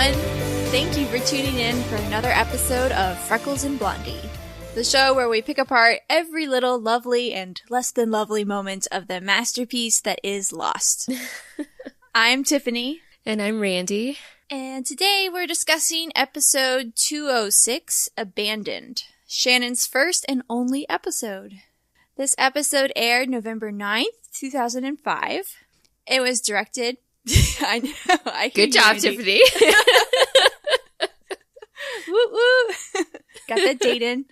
everyone. Thank you for tuning in for another episode of Freckles and Blondie, the show where we pick apart every little lovely and less than lovely moment of the masterpiece that is Lost. I'm Tiffany. And I'm Randy. And today we're discussing episode 206, Abandoned, Shannon's first and only episode. This episode aired November 9th, 2005. It was directed... I know. Good job, Tiffany. Woo woo. Got that date in.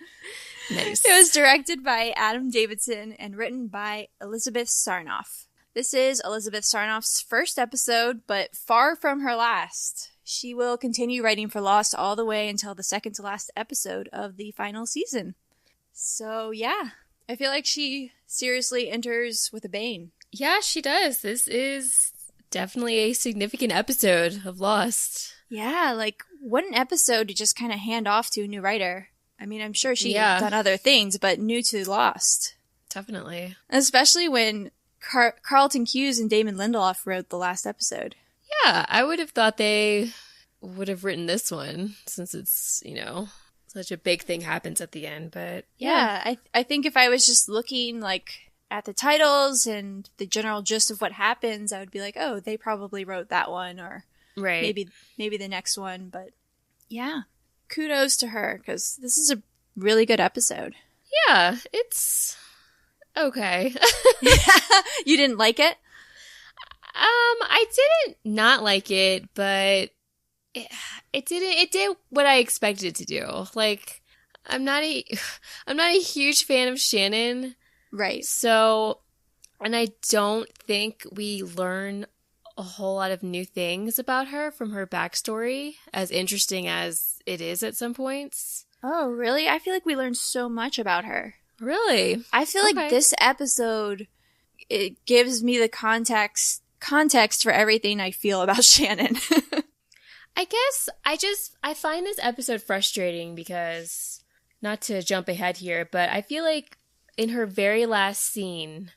Nice. It was directed by Adam Davidson and written by Elizabeth Sarnoff. This is Elizabeth Sarnoff's first episode, but far from her last. She will continue writing for Lost all the way until the second to last episode of the final season. So, yeah. I feel like she seriously enters with a bang. Yeah, she does. This is definitely a significant episode of Lost. Yeah, like, what an episode to just kind of hand off to a new writer. I mean, I'm sure she had done other things, but new to Lost. Definitely. Especially when Carlton Cuse and Damon Lindelof wrote the last episode. Yeah, I would have thought they would have written this one, since it's, such a big thing happens at the end, but... Yeah, I think if I was just looking, like, at the titles and the general gist of what happens, I would be like, oh, they probably wrote that one, or right. maybe the next one, but yeah, kudos to her, because this is a really good episode. Yeah, it's okay. You didn't like it? I didn't not like it, but it did what I expected it to do. Like, I'm not a huge fan of Shannon. Right. So, and I don't think we learn a whole lot of new things about her from her backstory, as interesting as it is at some points. Oh, really? I feel like we learned so much about her. Really? I feel like this episode, it gives me the context for everything I feel about Shannon. I guess I find this episode frustrating because, not to jump ahead here, but I feel like in her very last scene,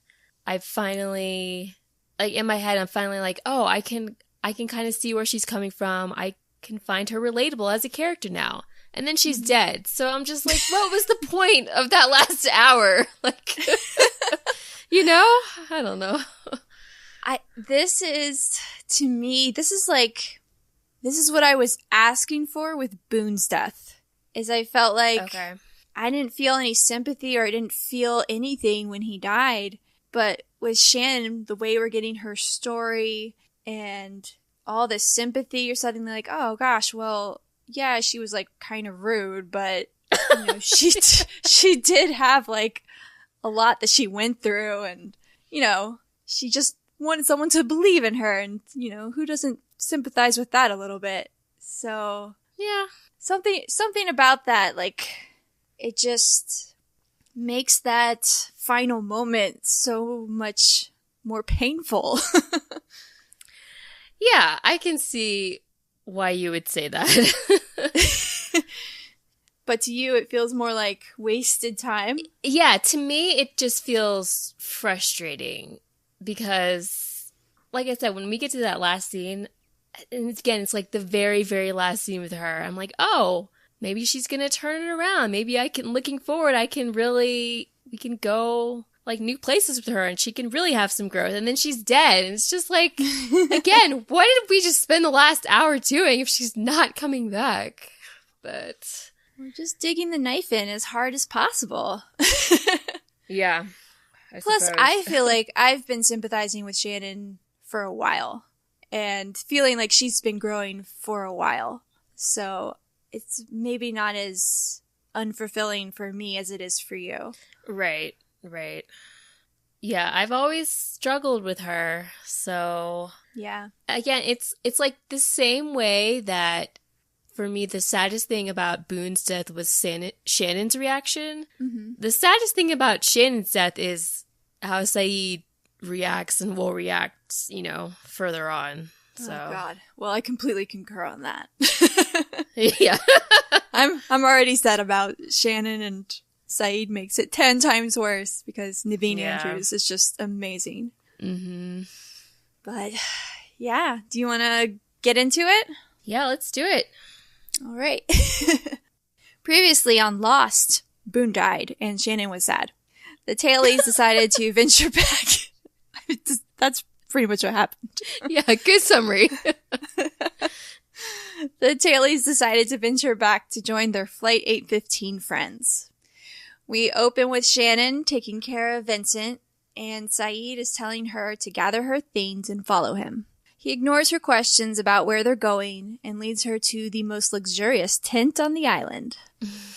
I finally, like, in my head, I'm finally like, oh, I can kind of see where she's coming from. I can find her relatable as a character now. And then she's dead. So I'm just like, what was the point of that last hour? Like, I don't know. This is what I was asking for with Boone's death. Is I felt like I didn't feel any sympathy, or I didn't feel anything when he died. But with Shannon, the way we're getting her story and all this sympathy, you're suddenly like, oh gosh, well, yeah, she was like kind of rude, but she did have like a lot that she went through, and she just wanted someone to believe in her, and who doesn't sympathize with that a little bit? So yeah, something about that, like, it just makes that final moment so much more painful. Yeah, I can see why you would say that. But to you, it feels more like wasted time? Yeah, to me, it just feels frustrating because, like I said, when we get to that last scene, and again, it's like the very, very last scene with her, I'm like, oh, maybe she's going to turn it around. Maybe looking forward, we can go like new places with her and she can really have some growth. And then she's dead. And it's just like, again, what did we just spend the last hour doing if she's not coming back? But we're just digging the knife in as hard as possible. Yeah. Plus, I feel like I've been sympathizing with Shannon for a while and feeling like she's been growing for a while. So it's maybe not as unfulfilling for me as it is for you. Right. Yeah, I've always struggled with her. So yeah. Again, it's like the same way that for me the saddest thing about Boone's death was Shannon's reaction. Mm-hmm. The saddest thing about Shannon's death is how Saeed reacts and will react, further on. So. Oh God. Well, I completely concur on that. Yeah. I'm already sad about Shannon, and Saeed makes it 10 times worse because Naveen Andrews is just amazing. Mm-hmm. But yeah, do you want to get into it? Yeah, let's do it. All right. Previously on Lost, Boone died, and Shannon was sad. The Tailies decided to venture back. That's pretty much what happened. Yeah, good summary. The Tailies decided to venture back to join their Flight 815 friends. We open with Shannon taking care of Vincent, and Saeed is telling her to gather her things and follow him. He ignores her questions about where they're going and leads her to the most luxurious tent on the island,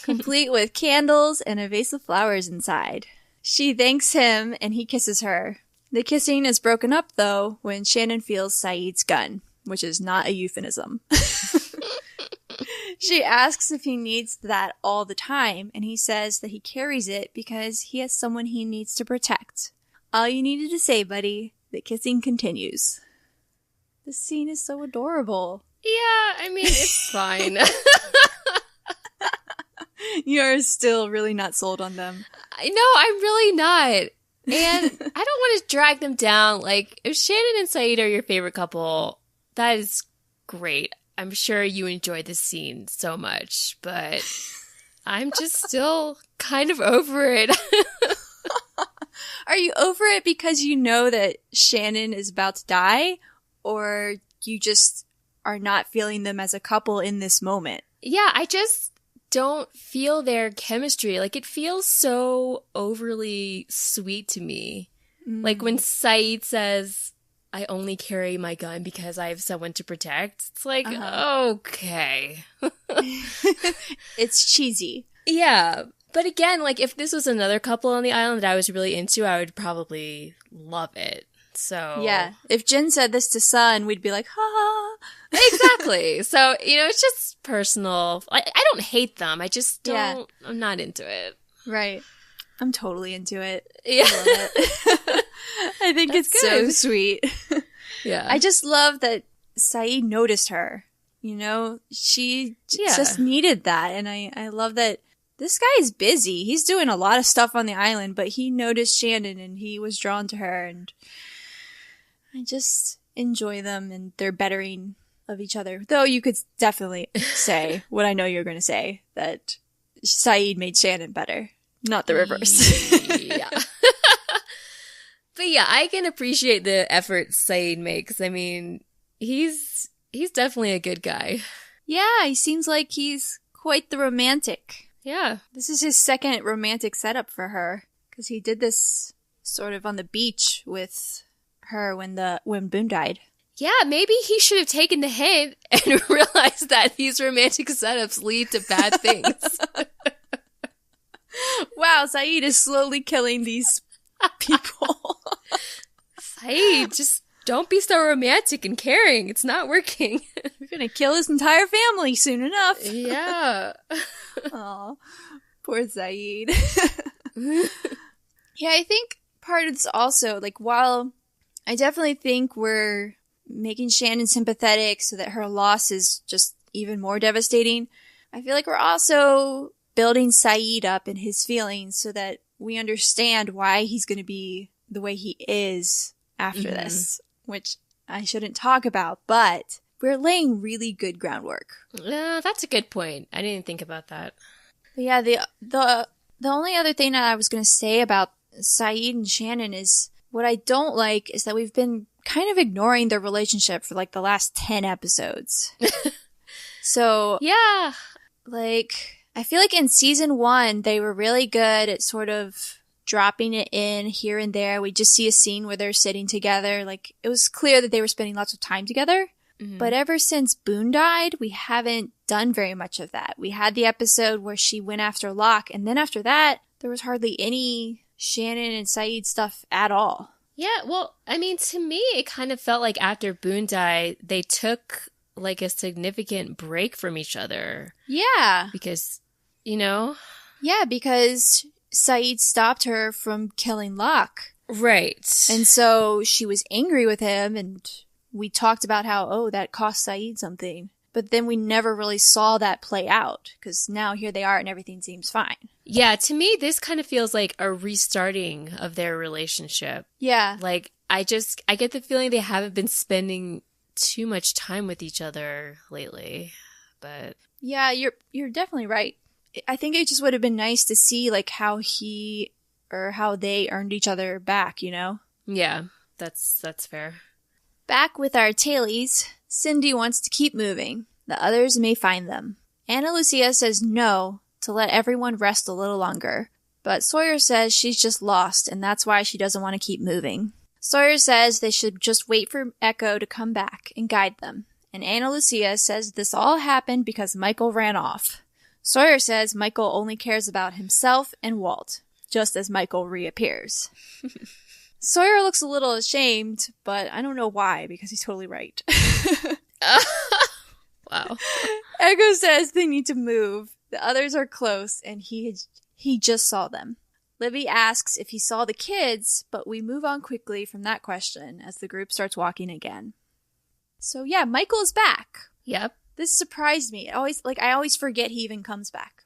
complete with candles and a vase of flowers inside. She thanks him and he kisses her. The kissing is broken up, though, when Shannon feels Saeed's gun, which is not a euphemism. She asks if he needs that all the time, and he says that he carries it because he has someone he needs to protect. All you needed to say, buddy. The kissing continues. This scene is so adorable. Yeah, I mean, it's fine. You're still really not sold on them. No, I'm really not. And I don't want to drag them down. Like, if Shannon and Saeed are your favorite couple, that is great. I'm sure you enjoyed this scene so much, but I'm just still kind of over it. Are you over it because you know that Shannon is about to die, or you just are not feeling them as a couple in this moment? Yeah, I just don't feel their chemistry. Like, it feels so overly sweet to me. Like, when Saeed says, I only carry my gun because I have someone to protect. It's like, okay. It's cheesy. Yeah. But again, like, if this was another couple on the island that I was really into, I would probably love it. So yeah. If Jen said this to Sun, we'd be like, ha. Exactly. So, it's just personal. I don't hate them. I just don't. Yeah. I'm not into it. Right. I'm totally into it. Yeah. I love it. I think it's good. So sweet. Yeah. I just love that Saeed noticed her. She just needed that. And I love that this guy is busy. He's doing a lot of stuff on the island, but he noticed Shannon and he was drawn to her. And I just enjoy them and their bettering of each other. Though you could definitely say what I know you're going to say, that Saeed made Shannon better, not the reverse. Yeah. But yeah, I can appreciate the effort Saeed makes. I mean, he's definitely a good guy. Yeah, he seems like he's quite the romantic. Yeah. This is his second romantic setup for her, because he did this sort of on the beach with her when Boone died. Yeah, maybe he should have taken the hint and realized that these romantic setups lead to bad things. Wow, Saeed is slowly killing these people. Saeed, just don't be so romantic and caring. It's not working. We're gonna kill his entire family soon enough. Yeah. Aw, poor Saeed. Yeah, I think part of this also, like, while I definitely think we're making Shannon sympathetic so that her loss is just even more devastating, I feel like we're also building Saeed up in his feelings so that we understand why he's going to be the way he is after this, which I shouldn't talk about, but we're laying really good groundwork. That's a good point. I didn't think about that. But yeah, the only other thing that I was going to say about Saeed and Shannon is what I don't like is that we've been kind of ignoring their relationship for like the last 10 episodes. So, yeah, like, I feel like in season 1, they were really good at sort of dropping it in here and there. We just see a scene where they're sitting together. Like, it was clear that they were spending lots of time together. Mm-hmm. But ever since Boone died, we haven't done very much of that. We had the episode where she went after Locke, and then after that, there was hardly any Shannon and Saeed stuff at all. Yeah, well, I mean, to me, it kind of felt like after Boone died, they took, like, a significant break from each other. Yeah. Because, you know? Yeah, because Saeed stopped her from killing Locke. Right. And so she was angry with him, and we talked about how, that cost Saeed something. But then we never really saw that play out, because now here they are and everything seems fine. Yeah, to me, this kind of feels like a restarting of their relationship. Yeah. Like, I get the feeling they haven't been spending too much time with each other lately, but... Yeah, you're definitely right. I think it just would have been nice to see, like, how he or how they earned each other back, you know? Yeah, that's fair. Back with our tailies, Cindy wants to keep moving. The others may find them. Ana Lucia says no, to let everyone rest a little longer. But Sawyer says she's just lost, and that's why she doesn't want to keep moving. Sawyer says they should just wait for Echo to come back and guide them. And Ana Lucia says this all happened because Michael ran off. Sawyer says Michael only cares about himself and Walt, just as Michael reappears. Sawyer looks a little ashamed, but I don't know why, because he's totally right. Wow. Echo says they need to move. The others are close, and he just saw them. Libby asks if he saw the kids, but we move on quickly from that question as the group starts walking again. So yeah, Michael is back. Yep. This surprised me. I always forget he even comes back.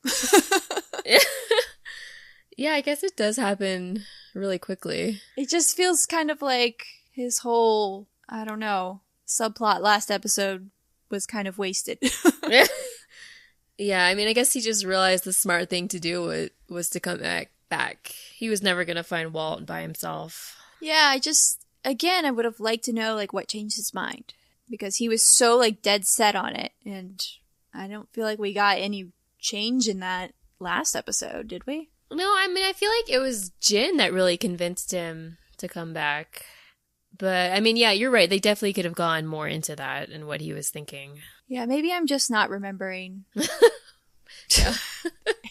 Yeah, I guess it does happen really quickly. It just feels kind of like his whole, I don't know, subplot last episode was kind of wasted. Yeah, I mean, I guess he just realized the smart thing to do was to come back. He was never going to find Walt by himself. Yeah, I would have liked to know, like, what changed his mind. Because he was so, like, dead set on it. And I don't feel like we got any change in that last episode, did we? No, I mean, I feel like it was Jin that really convinced him to come back. But, I mean, yeah, you're right. They definitely could have gone more into that and what he was thinking. Yeah, maybe I'm just not remembering.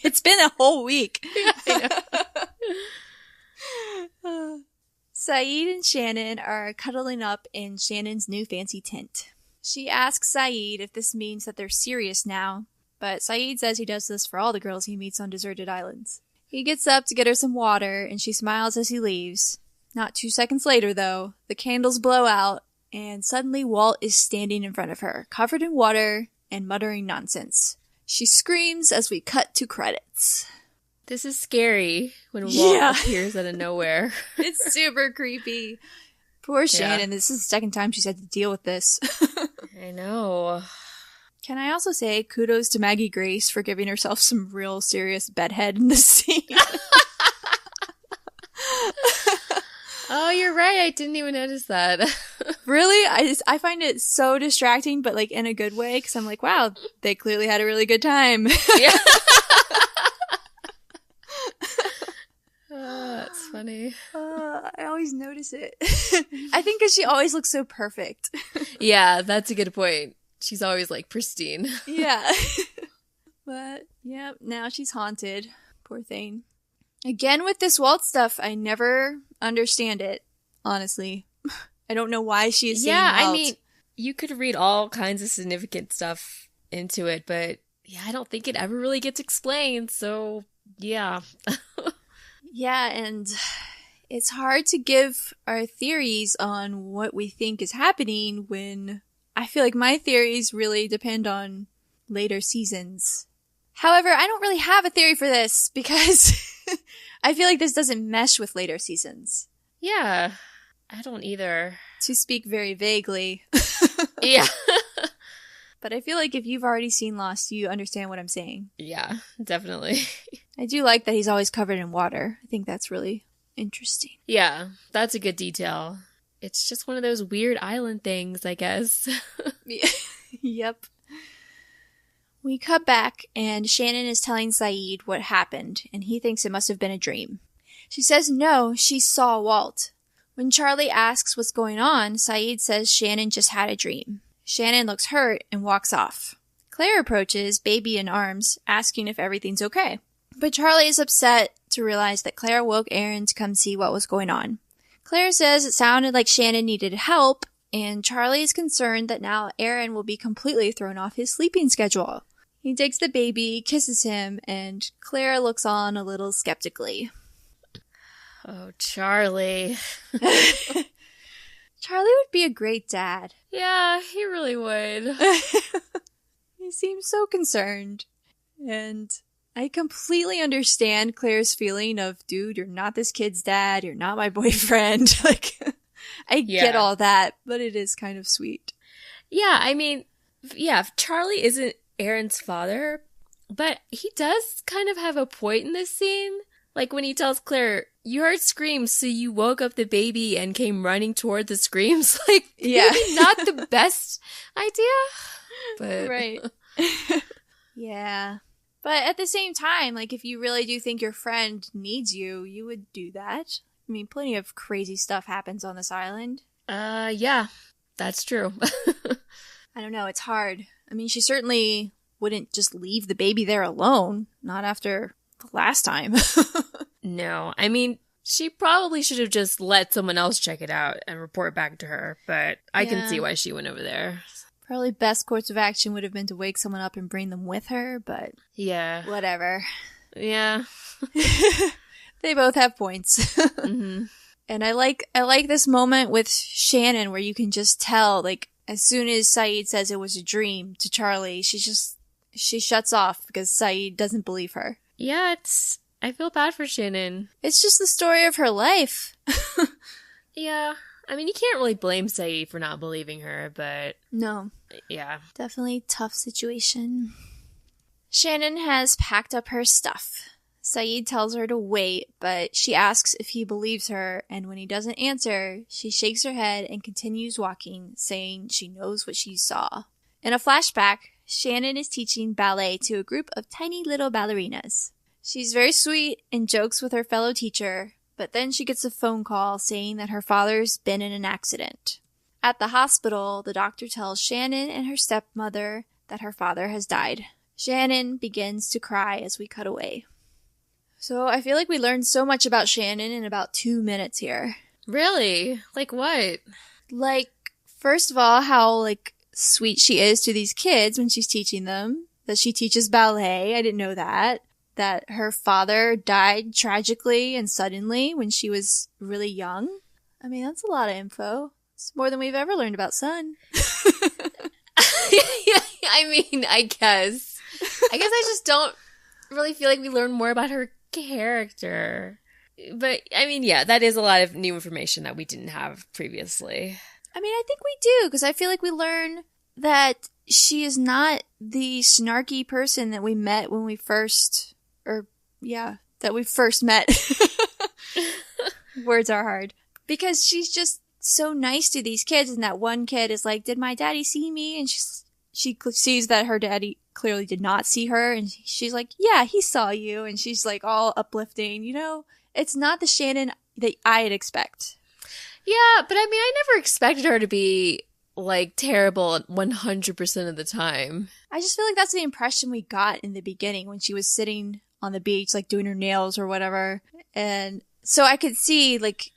It's been a whole week. Yeah, I know. Saeed and Shannon are cuddling up in Shannon's new fancy tent. She asks Saeed if this means that they're serious now, but Saeed says he does this for all the girls he meets on deserted islands. He gets up to get her some water, and she smiles as he leaves. Not 2 seconds later, though, the candles blow out, and suddenly Walt is standing in front of her, covered in water and muttering nonsense. She screams as we cut to credits. This is scary when Walt appears out of nowhere. It's super creepy. Poor Shannon. This is the second time she's had to deal with this. I know. Can I also say kudos to Maggie Grace for giving herself some real serious bedhead in this scene? Oh, you're right. I didn't even notice that. Really? I find it so distracting, but like in a good way, because I'm like, wow, they clearly had a really good time. Yeah. Oh, that's funny. I always notice it. I think because she always looks so perfect. Yeah, that's a good point. She's always like pristine. Yeah. But yeah, now she's haunted. Poor thing. Again with this Walt stuff, I never understand it, honestly. I don't know why she is saying Walt. I mean, you could read all kinds of significant stuff into it, but yeah, I don't think it ever really gets explained, so yeah. Yeah, and it's hard to give our theories on what we think is happening when I feel like my theories really depend on later seasons. However, I don't really have a theory for this because I feel like this doesn't mesh with later seasons. Yeah, I don't either. To speak very vaguely. Yeah. But I feel like if you've already seen Lost, you understand what I'm saying. Yeah, definitely. I do like that he's always covered in water. I think that's really interesting. Yeah, that's a good detail. It's just one of those weird island things, I guess. Yep. We cut back, and Shannon is telling Saeed what happened, and he thinks it must have been a dream. She says no, she saw Walt. When Charlie asks what's going on, Saeed says Shannon just had a dream. Shannon looks hurt and walks off. Claire approaches, baby in arms, asking if everything's okay. But Charlie is upset to realize that Claire woke Aaron to come see what was going on. Claire says it sounded like Shannon needed help, and Charlie is concerned that now Aaron will be completely thrown off his sleeping schedule. He takes the baby, kisses him, and Claire looks on a little skeptically. Oh, Charlie. Charlie would be a great dad. Yeah, he really would. He seems so concerned. And I completely understand Claire's feeling of, dude, you're not this kid's dad, you're not my boyfriend. Like, I get all that, but it is kind of sweet. Yeah, I mean, yeah, Charlie isn't Aaron's father, but he does kind of have a point in this scene. Like when he tells Claire, you heard screams, so you woke up the baby and came running toward the screams. Like, maybe not the best idea, but... Right. Yeah. But at the same time, like, if you really do think your friend needs you, you would do that. I mean, plenty of crazy stuff happens on this island. Yeah, that's true. I don't know, it's hard. I mean, she certainly wouldn't just leave the baby there alone, not after the last time. No, I mean, she probably should have just let someone else check it out and report back to her, but I can see why she went over there. Probably best course of action would have been to wake someone up and bring them with her, but... Yeah. Whatever. Yeah. They both have points. Mm-hmm. And I like this moment with Shannon where you can just tell, like, as soon as Saeed says it was a dream to Charlie, she shuts off because Saeed doesn't believe her. Yeah, I feel bad for Shannon. It's just the story of her life. Yeah. I mean, you can't really blame Saeed for not believing her, but... No. Yeah. Definitely tough situation. Shannon has packed up her stuff. Saeed tells her to wait, but she asks if he believes her, and when he doesn't answer, she shakes her head and continues walking, saying she knows what she saw. In a flashback, Shannon is teaching ballet to a group of tiny little ballerinas. She's very sweet and jokes with her fellow teacher, but then she gets a phone call saying that her father's been in an accident. At the hospital, the doctor tells Shannon and her stepmother that her father has died. Shannon begins to cry as we cut away. So I feel like we learned so much about Shannon in about 2 minutes here. Really? Like what? Like, first of all, how, like, sweet she is to these kids when she's teaching them. That she teaches ballet. I didn't know that. That her father died tragically and suddenly when she was really young. I mean, that's a lot of info. It's more than we've ever learned about Sun. Yeah, I mean, I guess I just don't really feel like we learn more about her character. But, I mean, yeah, that is a lot of new information that we didn't have previously. I mean, I think we do, because I feel like we learn that she is not the snarky person that we met when we first... that we first met. Words are hard. Because she's just so nice to these kids, and that one kid is like, did my daddy see me? And she sees that her daddy clearly did not see her, and she's like, yeah, he saw you, and she's like all uplifting, you know? It's not the Shannon that I'd expect. Yeah, but I mean, I never expected her to be, like, terrible 100% of the time. I just feel like that's the impression we got in the beginning when she was sitting on the beach, like, doing her nails or whatever. And so I could see, like,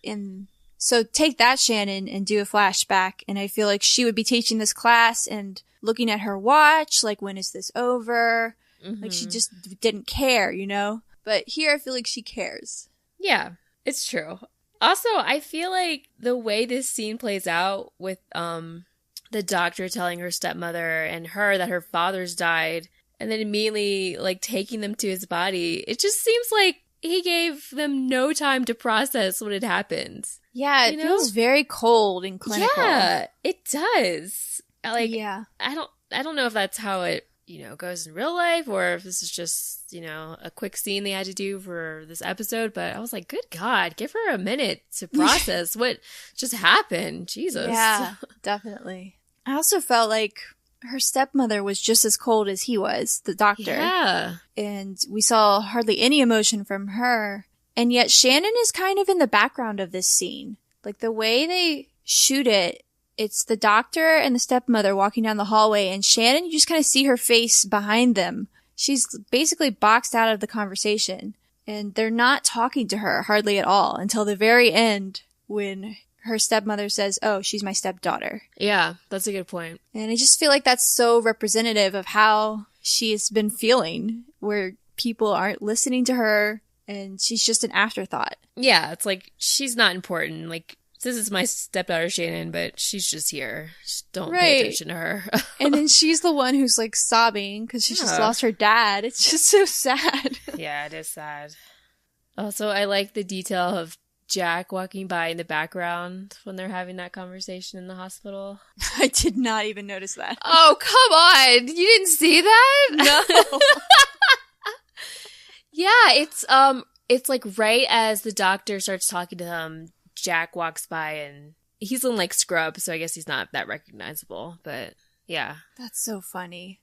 so take that, Shannon, and do a flashback, and I feel like she would be teaching this class and looking at her watch, like, when is this over? Mm-hmm. Like, she just didn't care, you know? But here I feel like she cares. Yeah, it's true. Also, I feel like the way this scene plays out with the doctor telling her stepmother and her that her father's died, and then immediately, like, taking them to his body, it just seems like he gave them no time to process what had happened. Yeah, it feels very cold and clinical. Yeah, it does. Like, yeah. I don't know if that's how it, goes in real life, or if this is just, a quick scene they had to do for this episode, but I was like, good God, give her a minute to process what just happened. Jesus. Yeah, definitely. I also felt like her stepmother was just as cold as he was, the doctor. Yeah. And we saw hardly any emotion from her. And yet Shannon is kind of in the background of this scene. Like, the way they shoot it, it's the doctor and the stepmother walking down the hallway, and Shannon, you just kind of see her face behind them. She's basically boxed out of the conversation. And they're not talking to her hardly at all until the very end when her stepmother says, oh, she's my stepdaughter. Yeah, that's a good point. And I just feel like that's so representative of how she's been feeling, where people aren't listening to her and she's just an afterthought. Yeah, it's like, she's not important. Like, this is my stepdaughter, Shannon, but she's just here. Just don't pay attention to her. And then she's the one who's, like, sobbing because she just lost her dad. It's just so sad. Yeah, it is sad. Also, I like the detail of Jack walking by in the background when they're having that conversation in the hospital? I did not even notice that. Oh, come on. You didn't see that? No. Yeah, it's like right as the doctor starts talking to him, Jack walks by and he's in like scrub, so I guess he's not that recognizable, but yeah. That's so funny.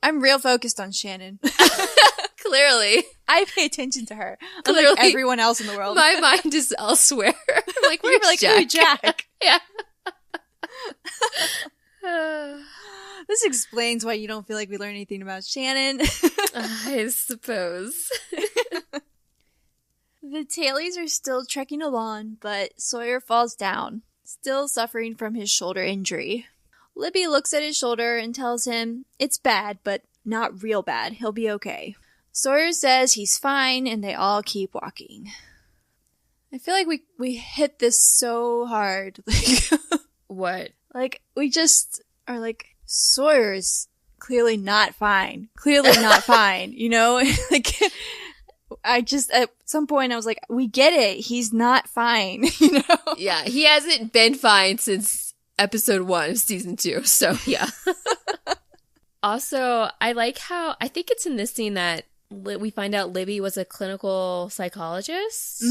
I'm real focused on Shannon. Clearly. I pay attention to her. Clearly, unlike everyone else in the world. My mind is elsewhere. I'm like, where's like, Jack? Ooh, Jack. Yeah. This explains why you don't feel like we learn anything about Shannon. I suppose. The tailies are still trekking along, but Sawyer falls down, still suffering from his shoulder injury. Libby looks at his shoulder and tells him it's bad, but not real bad. He'll be okay. Sawyer says he's fine, and they all keep walking. I feel like we hit this so hard. What? Like, we just are like, Sawyer is clearly not fine. Clearly not fine, you know? Like, I just, at some point, I was like, we get it. He's not fine, you know? Yeah, he hasn't been fine since episode 1 of season 2, so yeah. Also, I like how, I think it's in this scene that we find out Libby was a clinical psychologist,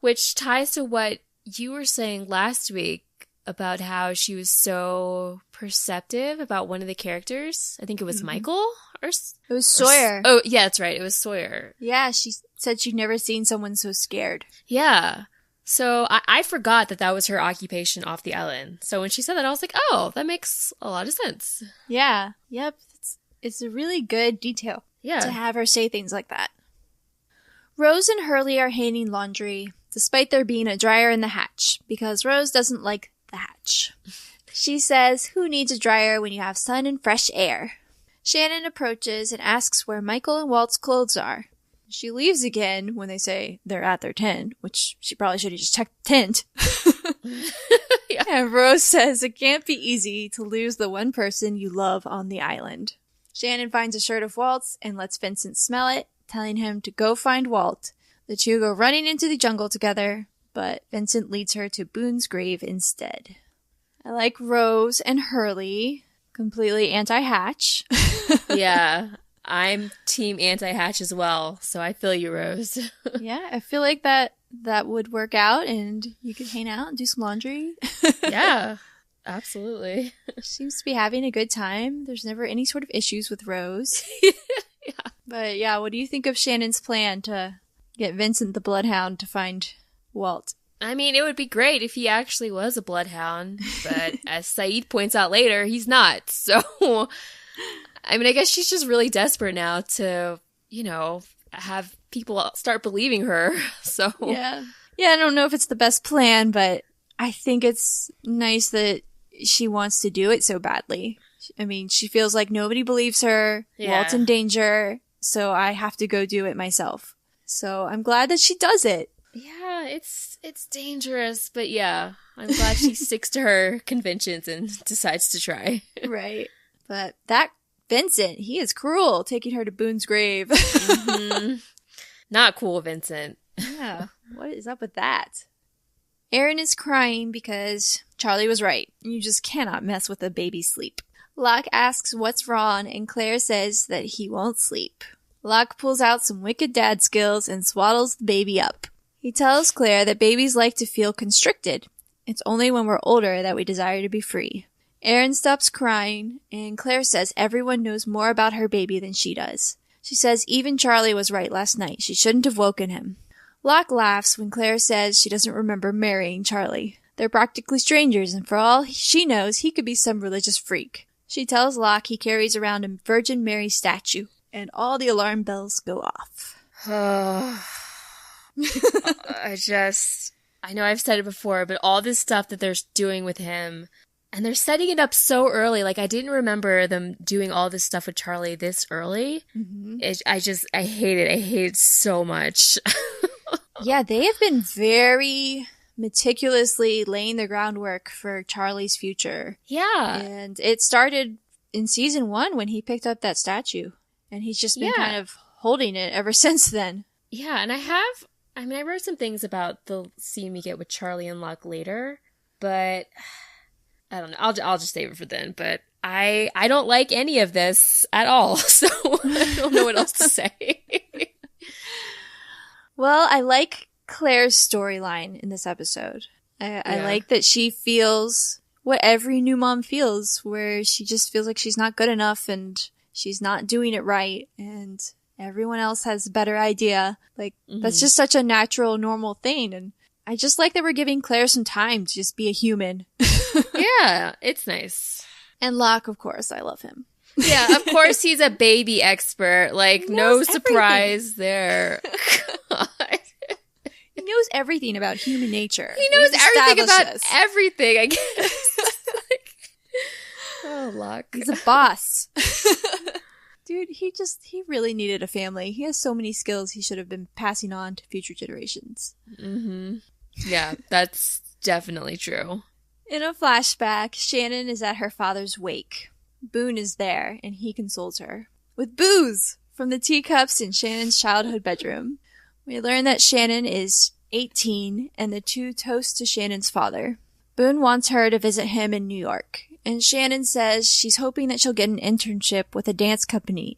which ties to what you were saying last week about how she was so perceptive about one of the characters. I think it was Michael? It was Sawyer. Oh, yeah, that's right. It was Sawyer. Yeah, she said she'd never seen someone so scared. Yeah. So I forgot that was her occupation off the island. So when she said that, I was like, oh, that makes a lot of sense. Yeah. Yep. It's a really good detail to have her say things like that. Rose and Hurley are hanging laundry, despite there being a dryer in the hatch, because Rose doesn't like the hatch. She says, who needs a dryer when you have sun and fresh air? Shannon approaches and asks where Michael and Walt's clothes are. She leaves again when they say they're at their tent, which she probably should have just checked the tent. Yeah. And Rose says it can't be easy to lose the one person you love on the island. Shannon finds a shirt of Walt's and lets Vincent smell it, telling him to go find Walt. The two go running into the jungle together, but Vincent leads her to Boone's grave instead. I like Rose and Hurley, completely anti-Hatch. Yeah, I'm team anti-Hatch as well, so I feel you, Rose. Yeah, I feel like that would work out and you could hang out and do some laundry. Yeah, absolutely. Seems to be having a good time. There's never any sort of issues with Rose. Yeah. But yeah, what do you think of Shannon's plan to get Vincent the Bloodhound to find Walt? I mean, it would be great if he actually was a bloodhound, but as Saeed points out later, he's not. So, I mean, I guess she's just really desperate now to, have people start believing her. So, yeah, I don't know if it's the best plan, but I think it's nice that she wants to do it so badly. I mean, she feels like nobody believes her. Yeah. Walt's in danger, so I have to go do it myself. So I'm glad that she does it. Yeah, it's dangerous, but yeah, I'm glad she sticks to her convictions and decides to try. Right. But that Vincent, he is cruel, taking her to Boone's grave. Mm-hmm. Not cool, Vincent. Yeah, what is up with that? Aaron is crying because Charlie was right. You just cannot mess with a baby's sleep. Locke asks what's wrong, and Claire says that he won't sleep. Locke pulls out some wicked dad skills and swaddles the baby up. He tells Claire that babies like to feel constricted. It's only when we're older that we desire to be free. Aaron stops crying, and Claire says everyone knows more about her baby than she does. She says even Charlie was right last night. She shouldn't have woken him. Locke laughs when Claire says she doesn't remember marrying Charlie. They're practically strangers, and for all she knows, he could be some religious freak. She tells Locke he carries around a Virgin Mary statue, and all the alarm bells go off. I know I've said it before, but all this stuff that they're doing with him, and they're setting it up so early. Like, I didn't remember them doing all this stuff with Charlie this early. Mm-hmm. I hate it. I hate it so much. Yeah, they have been very meticulously laying the groundwork for Charlie's future. Yeah. And it started in season 1 when he picked up that statue. And he's just been kind of holding it ever since then. Yeah, and I I mean, I wrote some things about the scene we get with Charlie and Locke later, but I don't know. I'll just save it for then. But I don't like any of this at all, so I don't know what else to say. Well, I like Claire's storyline in this episode. I like that she feels what every new mom feels, where she just feels like she's not good enough and she's not doing it right, and everyone else has a better idea. Like, that's just such a natural, normal thing, and I just like that we're giving Claire some time to just be a human. Yeah, it's nice. And Locke, of course, I love him. Yeah, of course he's a baby expert. Like, no surprise there. God. He knows everything about human nature. He knows everything about everything, I guess. Oh, Locke. He's a boss. Dude, he really needed a family. He has so many skills he should have been passing on to future generations. Yeah, that's definitely true. In a flashback, Shannon is at her father's wake. Boone is there, and he consoles her with booze from the teacups in Shannon's childhood bedroom. We learn that Shannon is 18, and the two toast to Shannon's father. Boone wants her to visit him in New York, and Shannon says she's hoping that she'll get an internship with a dance company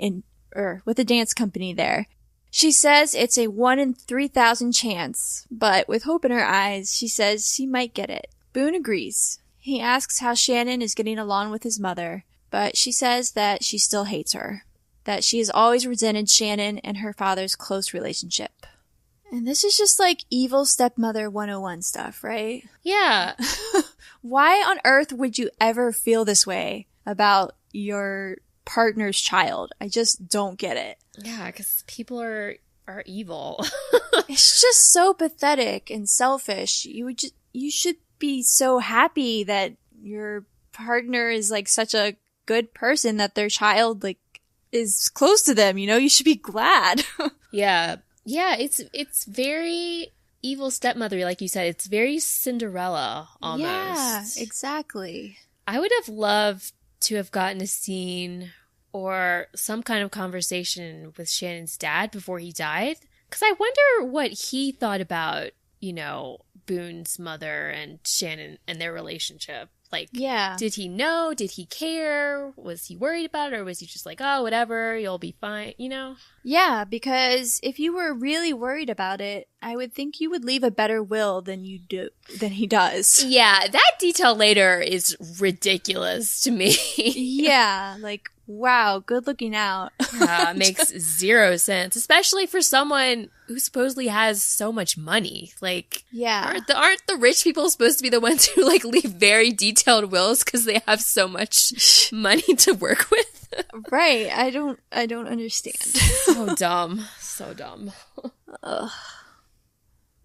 there. She says it's a 1 in 3,000 chance, but with hope in her eyes, she says she might get it. Boone agrees. He asks how Shannon is getting along with his mother, but she says that she still hates her, that she has always resented Shannon and her father's close relationship. And this is just like evil stepmother 101 stuff, right? Yeah. Why on earth would you ever feel this way about your partner's child? I just don't get it. Yeah, because people are evil. It's just so pathetic and selfish. You should be so happy that your partner is like such a good person that their child like is close to them, you know? You should be glad. Yeah. Yeah, it's very evil stepmother, like you said. It's very Cinderella almost. Yeah, exactly. I would have loved to have gotten a scene or some kind of conversation with Shannon's dad before he died. Because I wonder what he thought about, you know, Boone's mother and Shannon and their relationship. Like, yeah. Did he know? Did he care? Was he worried about it? Or was he just like, oh, whatever, you'll be fine, you know? Yeah, because if you were really worried about it, I would think you would leave a better will than he does. Yeah, that detail later is ridiculous to me. Yeah, like, wow, good looking out. Yeah, makes zero sense, especially for someone who supposedly has so much money. Like, yeah, aren't the rich people supposed to be the ones who like leave very detailed wills because they have so much money to work with? Right. I don't understand. So dumb. So dumb.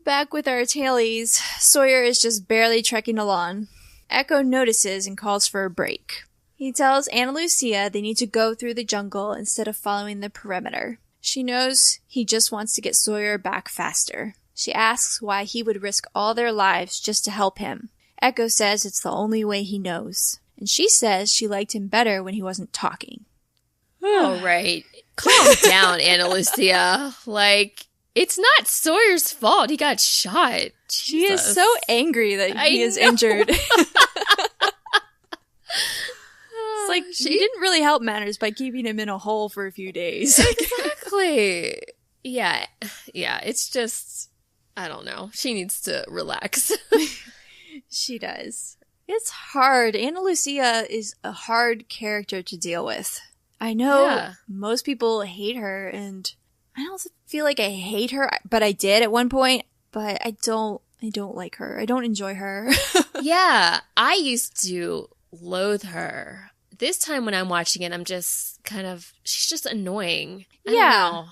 Back with our tailies, Sawyer is just barely trekking along. Echo notices and calls for a break. He tells Ana Lucia they need to go through the jungle instead of following the perimeter. She knows he just wants to get Sawyer back faster. She asks why he would risk all their lives just to help him. Echo says it's the only way he knows. And she says she liked him better when he wasn't talking. All right. Calm down, Ana Lucia. Like, it's not Sawyer's fault. He got shot. Jesus. She is so angry that he is injured. It's like, she didn't really help matters by keeping him in a hole for a few days. Exactly. Yeah, it's just, I don't know. She needs to relax. She does. It's hard. Ana Lucia is a hard character to deal with. I know most people hate her, and I don't feel like I hate her, but I did at one point, but I don't like her. I don't enjoy her. Yeah, I used to loathe her. This time when I'm watching it, I'm just kind of, she's just annoying. Yeah,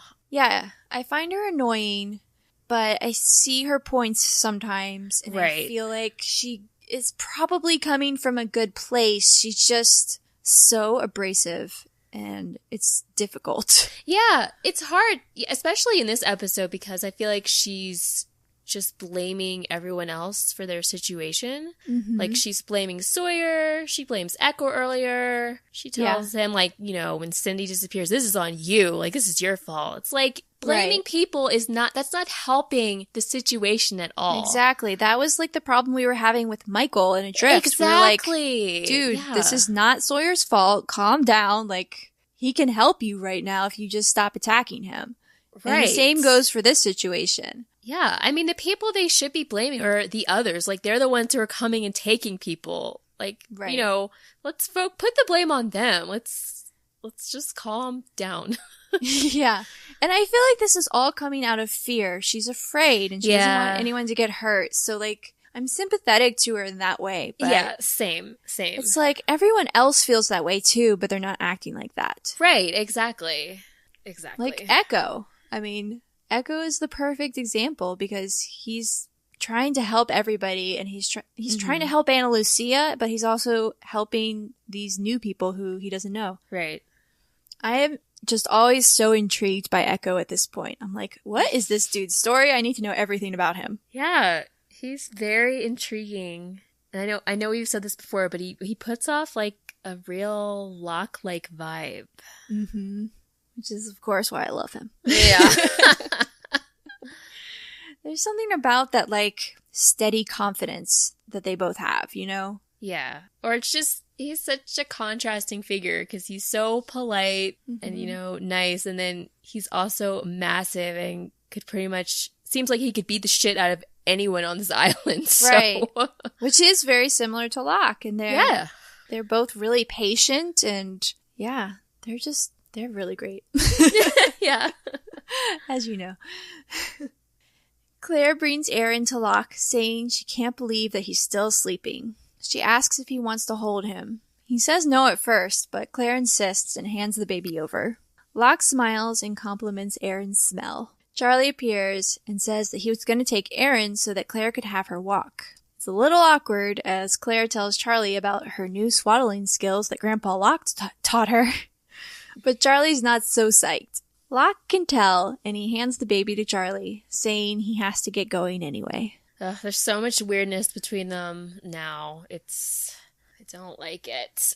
I find her annoying, but I see her points sometimes, and I feel like she is probably coming from a good place. She's just so abrasive, and it's difficult. Yeah, it's hard, especially in this episode, because I feel like she's just blaming everyone else for their situation. Mm-hmm. Like, she's blaming Sawyer. She blames Echo earlier. She tells him, like, you know, when Cindy disappears, this is on you. Like, this is your fault. It's like, blaming people that's not helping the situation at all. Exactly. That was, like, the problem we were having with Michael in Adrift. Exactly. We were like, dude, this is not Sawyer's fault. Calm down. Like, he can help you right now if you just stop attacking him. Right. And the same goes for this situation. Yeah, I mean, the people they should be blaming are the others. Like, they're the ones who are coming and taking people. Like, you know, let's put the blame on them. Let's just calm down. Yeah. And I feel like this is all coming out of fear. She's afraid and she doesn't want anyone to get hurt. So, like, I'm sympathetic to her in that way. But yeah, same. It's like everyone else feels that way too, but they're not acting like that. Right, exactly. Like Echo. I mean, Echo is the perfect example because he's trying to help everybody and he's trying to help Ana Lucia, but he's also helping these new people who he doesn't know. Right. I am just always so intrigued by Echo at this point. I'm like, what is this dude's story? I need to know everything about him. Yeah, he's very intriguing. And I know we've said this before, but he puts off like a real Locke-like vibe. Mm-hmm. Which is, of course, why I love him. Yeah. There's something about that, like, steady confidence that they both have, you know? Yeah. Or it's just, he's such a contrasting figure because he's so polite and, you know, nice. And then he's also massive and could pretty much, seems like he could beat the shit out of anyone on this island. Right. So. Which is very similar to Locke. And they're both really patient and, they're really great. Yeah. As you know. Claire brings Aaron to Locke, saying she can't believe that he's still sleeping. She asks if he wants to hold him. He says no at first, but Claire insists and hands the baby over. Locke smiles and compliments Aaron's smell. Charlie appears and says that he was going to take Aaron so that Claire could have her walk. It's a little awkward as Claire tells Charlie about her new swaddling skills that Grandpa Locke taught her. But Charlie's not so psyched. Locke can tell, and he hands the baby to Charlie, saying he has to get going anyway. There's so much weirdness between them now. I don't like it.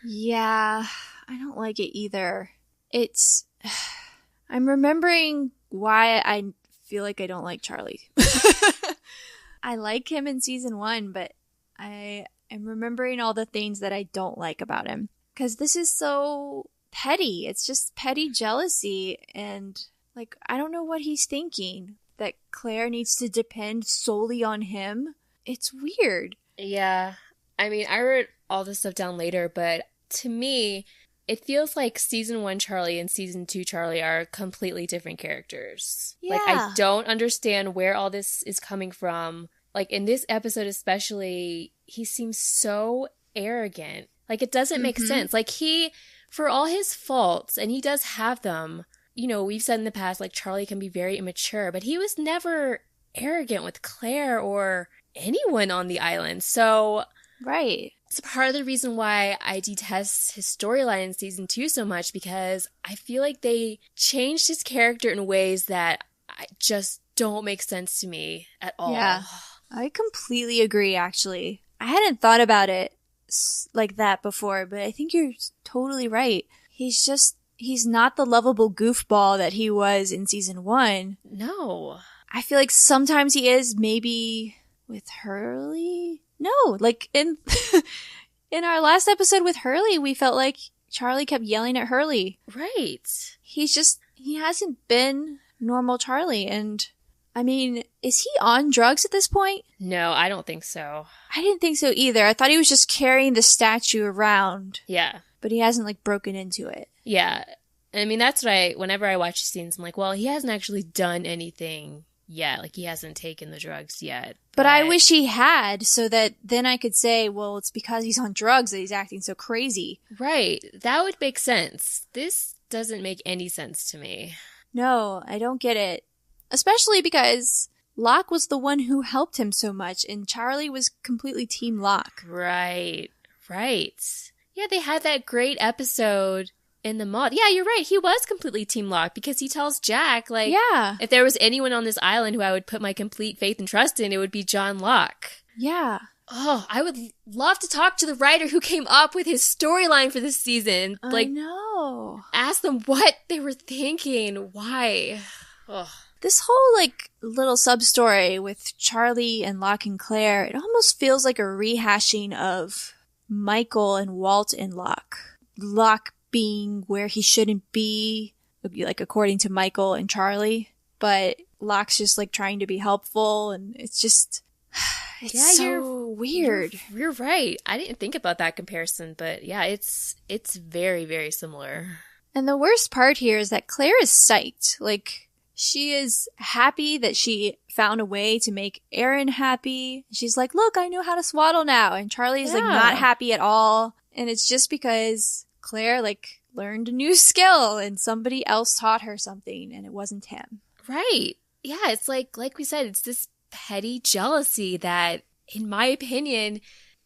Yeah, I don't like it either. I'm remembering why I feel like I don't like Charlie. I like him in season 1, but I am remembering all the things that I don't like about him. Because this is so petty. It's just petty jealousy. And, like, I don't know what he's thinking. That Claire needs to depend solely on him. It's weird. Yeah. I mean, I wrote all this stuff down later, but to me, it feels like season 1 Charlie and season 2 Charlie are completely different characters. Yeah. Like, I don't understand where all this is coming from. Like, in this episode especially, he seems so arrogant. Like, it doesn't make sense. Like, for all his faults, and he does have them, you know, we've said in the past, like, Charlie can be very immature, but he was never arrogant with Claire or anyone on the island. So, right. It's part of the reason why I detest his storyline in season 2 so much, because I feel like they changed his character in ways that just don't make sense to me at all. Yeah, I completely agree, actually. I hadn't thought about it like that before, but I think you're totally right. He's not the lovable goofball that he was in season 1. No. I feel like sometimes he is, maybe with Hurley. No, like in our last episode with Hurley, we felt like Charlie kept yelling at Hurley. Right. He hasn't been normal Charlie. And I mean, is he on drugs at this point? No, I don't think so. I didn't think so either. I thought he was just carrying the statue around. Yeah. But he hasn't, like, broken into it. Yeah. I mean, that's what whenever I watch scenes, I'm like, well, he hasn't actually done anything yet. Like, he hasn't taken the drugs yet. But I wish he had, so that then I could say, well, it's because he's on drugs that he's acting so crazy. Right. That would make sense. This doesn't make any sense to me. No, I don't get it. Especially because Locke was the one who helped him so much, and Charlie was completely Team Locke. Right. Yeah, they had that great episode in the mod. Yeah, you're right. He was completely Team Locke because he tells Jack, like, yeah, if there was anyone on this island who I would put my complete faith and trust in, it would be John Locke. Yeah. Oh, I would love to talk to the writer who came up with his storyline for this season. Like, I know. Ask them what they were thinking. Why? Ugh. This whole, like, little sub-story with Charlie and Locke and Claire, it almost feels like a rehashing of Michael and Walt and Locke. Locke being where he shouldn't be, like, according to Michael and Charlie. But Locke's just, like, trying to be helpful, and it's just... It's so weird. You're right. I didn't think about that comparison, but yeah, it's very, very similar. And the worst part here is that Claire is psyched. Like, she is happy that she found a way to make Aaron happy. She's like, look, I know how to swaddle now. And Charlie's like not happy at all. And it's just because Claire like learned a new skill and somebody else taught her something and it wasn't him. Right. Yeah, it's like we said, it's this petty jealousy that, in my opinion,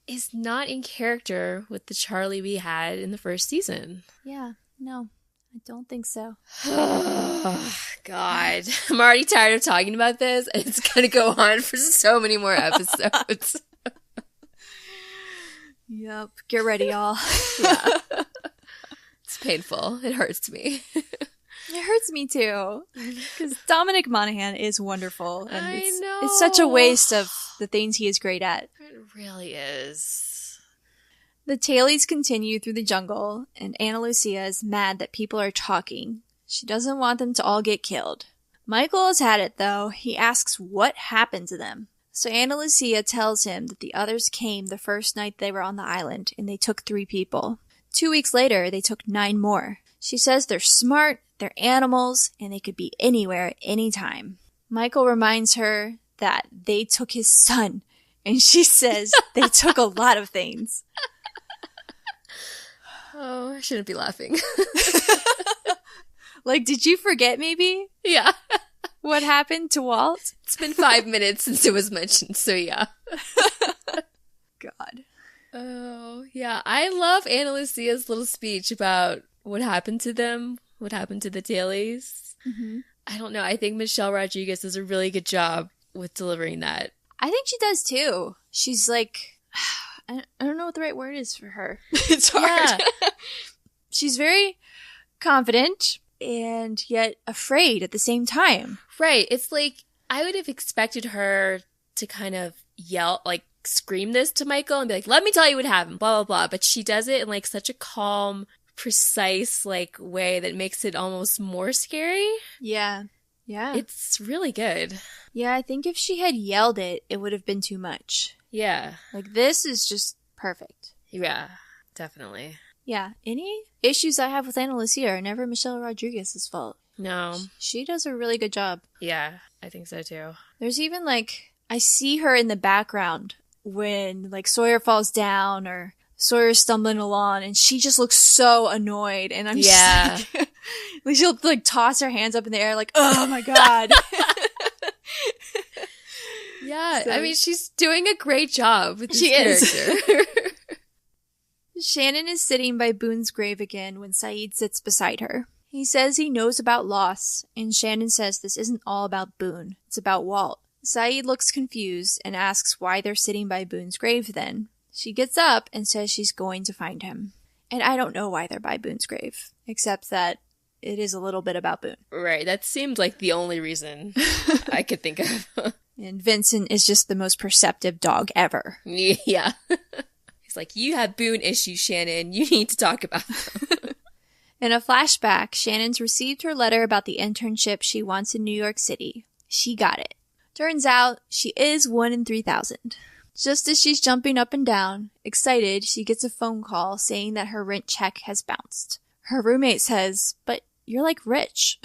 is not in character with the Charlie we had in the first season. Yeah, no, I don't think so. God, I'm already tired of talking about this, and it's going to go on for so many more episodes. Yep, get ready, y'all. Yeah. It's painful. It hurts me. It hurts me too, because Dominic Monaghan is wonderful, and I know. It's such a waste of the things he is great at. It really is. The tailies continue through the jungle, and Ana Lucia is mad that people are talking. She doesn't want them to all get killed. Michael has had it, though. He asks what happened to them. So Ana Lucia tells him that the others came the first night they were on the island, and they took 3 people. 2 weeks later, they took 9 more. She says they're smart, they're animals, and they could be anywhere at any time. Michael reminds her that they took his son, and she says they took a lot of things. Oh, I shouldn't be laughing. Like, did you forget maybe? Yeah. What happened to Walt? It's been 5 minutes since it was mentioned, so yeah. God. Oh, yeah. I love Ana Lucia's little speech about what happened to them, what happened to the tailies. Mm-hmm. I don't know. I think Michelle Rodriguez does a really good job with delivering that. I think she does too. She's like, I don't know what the right word is for her. It's hard. Yeah. She's very confident and yet afraid at the same time. Right. It's like, I would have expected her to kind of yell, like scream this to Michael and be like, let me tell you what happened, blah, blah, blah. But she does it in like such a calm, precise like way that makes it almost more scary. Yeah. It's really good. Yeah, I think if she had yelled it, it would have been too much. Yeah. Like, this is just perfect. Yeah, definitely. Yeah, any issues I have with Ana Lucia are never Michelle Rodriguez's fault. No. She does a really good job. Yeah, I think so too. There's even like, I see her in the background when like Sawyer falls down or Sawyer's stumbling along and she just looks so annoyed and I'm just like, she'll like toss her hands up in the air like, oh my God. Yeah, so, I mean, she's doing a great job with this character. Is. Shannon is sitting by Boone's grave again when Sayid sits beside her. He says he knows about loss, and Shannon says this isn't all about Boone. It's about Walt. Sayid looks confused and asks why they're sitting by Boone's grave then. She gets up and says she's going to find him. And I don't know why they're by Boone's grave, except that it is a little bit about Boone. Right, that seemed like the only reason I could think of. And Vincent is just the most perceptive dog ever. Yeah. He's like, you have Boone issues, Shannon. You need to talk about them. In a flashback, Shannon's received her letter about the internship she wants in New York City. She got it. Turns out, she is 1 in 3,000. Just as she's jumping up and down, excited, she gets a phone call saying that her rent check has bounced. Her roommate says, but you're like rich.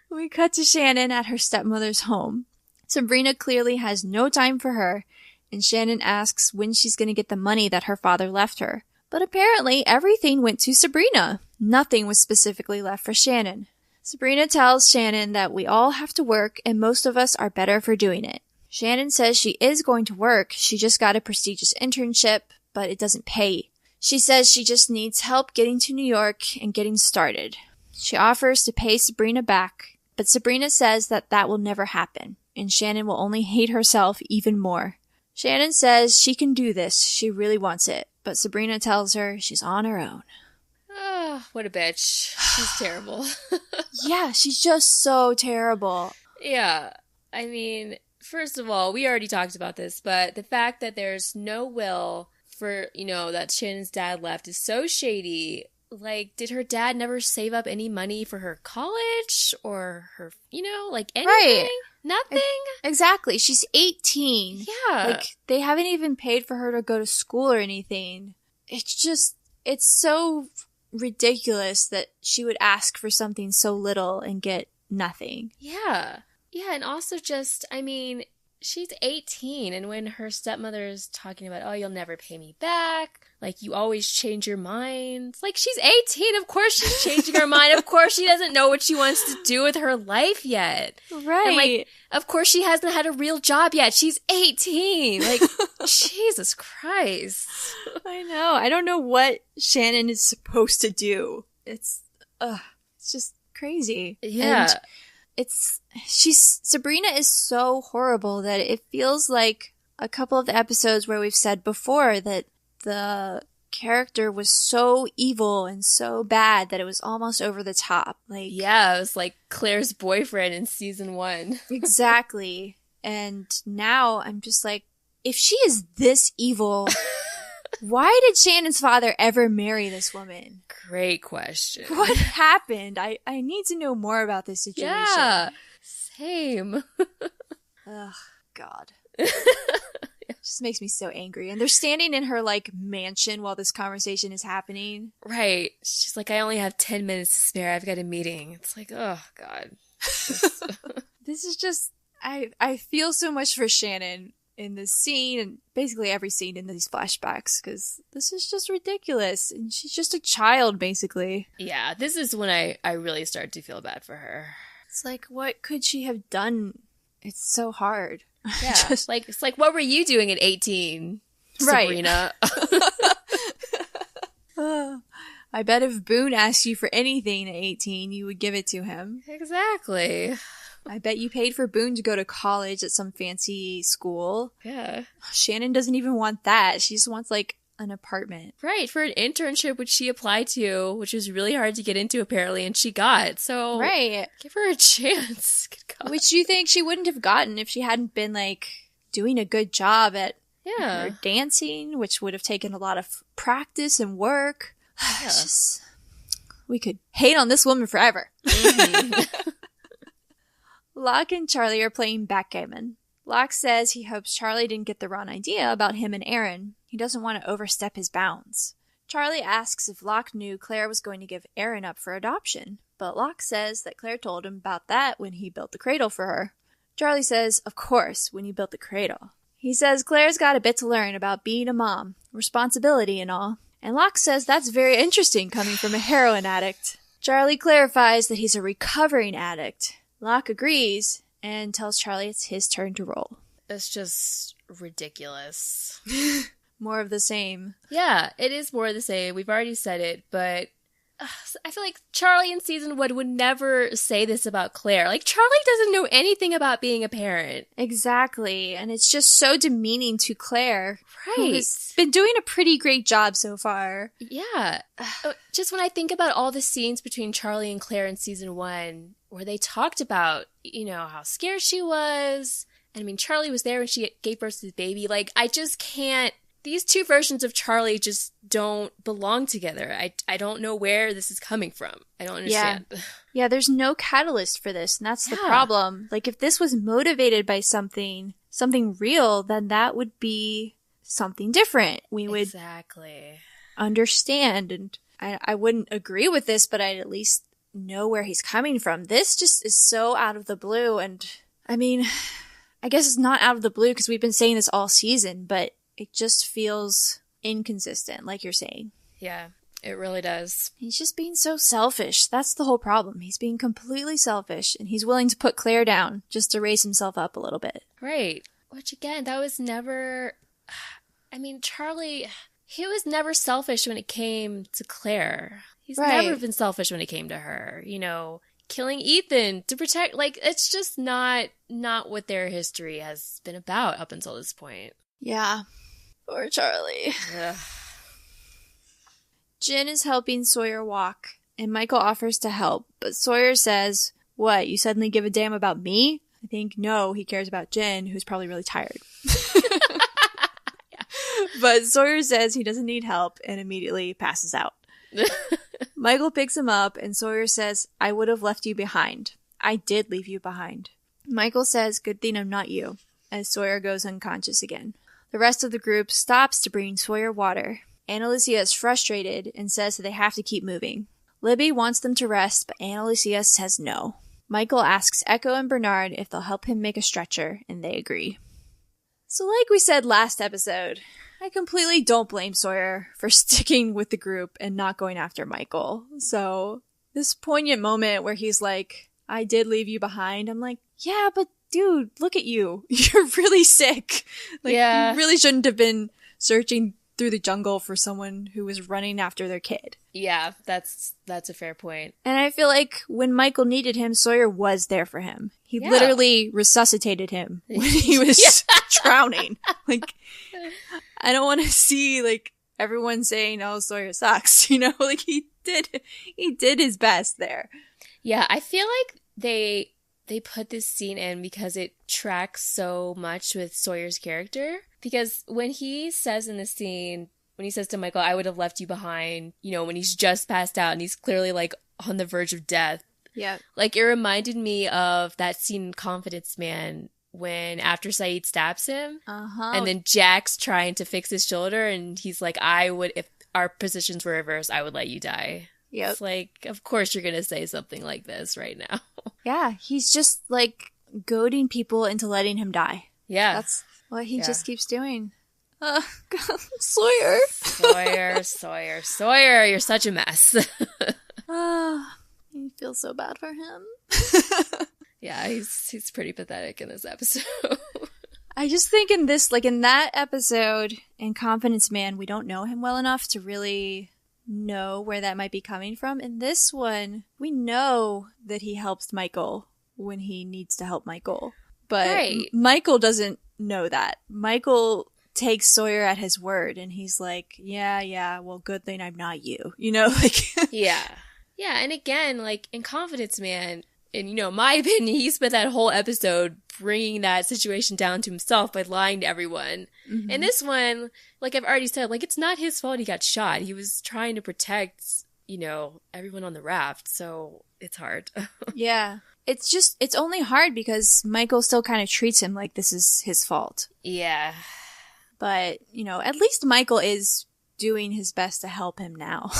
We cut to Shannon at her stepmother's home. Sabrina clearly has no time for her, and Shannon asks when she's going to get the money that her father left her. But apparently everything went to Sabrina. Nothing was specifically left for Shannon. Sabrina tells Shannon that we all have to work and most of us are better for doing it. Shannon says she is going to work, she just got a prestigious internship, but it doesn't pay. She says she just needs help getting to New York and getting started. She offers to pay Sabrina back, but Sabrina says that will never happen, and Shannon will only hate herself even more. Shannon says she can do this. She really wants it, but Sabrina tells her she's on her own. Oh, what a bitch. She's terrible. Yeah, she's just so terrible. Yeah. I mean, first of all, we already talked about this, but the fact that there's no will for, that Shannon's dad left is so shady. Like, did her dad never save up any money for her college or her, anything? Right. Nothing? Exactly. She's 18. Yeah. Like, they haven't even paid for her to go to school or anything. It's so ridiculous that she would ask for something so little and get nothing. Yeah. Yeah, and also she's 18, and when her stepmother is talking about, oh, you'll never pay me back, like, you always change your mind. Like, she's 18, of course she's changing her mind. Of course she doesn't know what she wants to do with her life yet. Right. And, like, of course she hasn't had a real job yet. She's 18. Like, Jesus Christ. I know. I don't know what Shannon is supposed to do. It's just crazy. Yeah. And Sabrina is so horrible that it feels like a couple of the episodes where we've said before that the character was so evil and so bad that it was almost over the top. Like, yeah, it was like Claire's boyfriend in season 1. Exactly. And now I'm just like, if she is this evil, why did Shannon's father ever marry this woman? Great question. What happened? I need to know more about this situation. Yeah, same. Ugh, God. It just makes me so angry. And they're standing in her, like, mansion while this conversation is happening. Right. She's like, I only have 10 minutes to spare. I've got a meeting. It's like, oh, God. This is just... I feel so much for Shannon in this scene and basically every scene in these flashbacks because this is just ridiculous. And she's just a child, basically. Yeah, this is when I really start to feel bad for her. It's like, what could she have done? It's so hard. Yeah, it's like, what were you doing at 18, Sabrina? Right. I bet if Boone asked you for anything at 18, you would give it to him. Exactly. I bet you paid for Boone to go to college at some fancy school. Yeah. Shannon doesn't even want that. She just wants, like, an apartment. Right, for an internship which she applied to, which was really hard to get into apparently, and she got. So right. Give her a chance. Good God. Which you think she wouldn't have gotten if she hadn't been, like, doing a good job at her dancing, which would have taken a lot of practice and work. Yeah. It's just, we could hate on this woman forever. Mm-hmm. Locke and Charlie are playing backgammon. Locke says he hopes Charlie didn't get the wrong idea about him and Aaron. He doesn't want to overstep his bounds. Charlie asks if Locke knew Claire was going to give Aaron up for adoption, but Locke says that Claire told him about that when he built the cradle for her. Charlie says, of course, when you built the cradle. He says Claire's got a bit to learn about being a mom, responsibility and all, and Locke says that's very interesting coming from a heroin addict. Charlie clarifies that he's a recovering addict. Locke agrees and tells Charlie it's his turn to roll. It's just ridiculous. More of the same. Yeah, it is more of the same. We've already said it, but I feel like Charlie in season 1 would never say this about Claire. Like, Charlie doesn't know anything about being a parent. Exactly. And it's just so demeaning to Claire. Right. Who has been doing a pretty great job so far. Yeah. Just when I think about all the scenes between Charlie and Claire in season 1, where they talked about, how scared she was. And I mean, Charlie was there when she gave birth to the baby. Like, I just can't. These two versions of Charlie just don't belong together. I don't know where this is coming from. I don't understand. Yeah, there's no catalyst for this, and that's the problem. Like, if this was motivated by something real, then that would be something different. We would understand, and I wouldn't agree with this, but I'd at least know where he's coming from. This just is so out of the blue, and I mean, I guess it's not out of the blue because we've been saying this all season, but it just feels inconsistent, like you're saying. Yeah, it really does. He's just being so selfish. That's the whole problem. He's being completely selfish, and he's willing to put Claire down just to raise himself up a little bit. Right. Which, again, that was never... I mean, Charlie he was never selfish when it came to Claire. He's Right. never been selfish when it came to her. Killing Ethan to protect, it's just not what their history has been about up until this point. Yeah. Poor Charlie. Ugh. Jen is helping Sawyer walk, and Michael offers to help, but Sawyer says, "What, you suddenly give a damn about me?" I think, no, he cares about Jen, who's probably really tired. But Sawyer says he doesn't need help and immediately passes out. Michael picks him up, and Sawyer says, "I would have left you behind. I did leave you behind." Michael says, "Good thing I'm not you," as Sawyer goes unconscious again. The rest of the group stops to bring Sawyer water. Ana Lucia is frustrated and says that they have to keep moving. Libby wants them to rest, but Ana Lucia says no. Michael asks Echo and Bernard if they'll help him make a stretcher, and they agree. So like we said last episode, I completely don't blame Sawyer for sticking with the group and not going after Michael. So this poignant moment where he's like, "I did leave you behind," I'm like, yeah, but dude, look at you. You're really sick. You really shouldn't have been searching through the jungle for someone who was running after their kid. Yeah, that's a fair point. And I feel like when Michael needed him, Sawyer was there for him. He literally resuscitated him when he was drowning. I don't want to see everyone saying, "Oh, Sawyer sucks." He did his best there. Yeah, I feel like they put this scene in because it tracks so much with Sawyer's character. Because when he says in the scene, when he says to Michael, "I would have left you behind," when he's just passed out and he's clearly on the verge of death. Yeah. It reminded me of that scene in Confidence Man when after Saeed stabs him, and then Jack's trying to fix his shoulder, and he's like, if our positions were reversed, I would let you die. Yep. It's of course you're going to say something like this right now. Yeah, he's just goading people into letting him die. Yeah. That's what he just keeps doing. God, Sawyer. Sawyer, you're such a mess. You feel so bad for him. Yeah, he's pretty pathetic in this episode. I just think in that episode in Confidence Man, we don't know him well enough to really know where that might be coming from. In this one, we know that he helps Michael when he needs to help Michael. But Michael doesn't know that. Michael takes Sawyer at his word, and he's like, yeah, well, good thing I'm not you. Yeah. Yeah, and again, in Confidence Man, in, my opinion, he spent that whole episode bringing that situation down to himself by lying to everyone. Mm-hmm. And this one, I've already said, it's not his fault he got shot. He was trying to protect, everyone on the raft, so it's hard. Yeah. It's only hard because Michael still kind of treats him like this is his fault. Yeah. But, at least Michael is doing his best to help him now.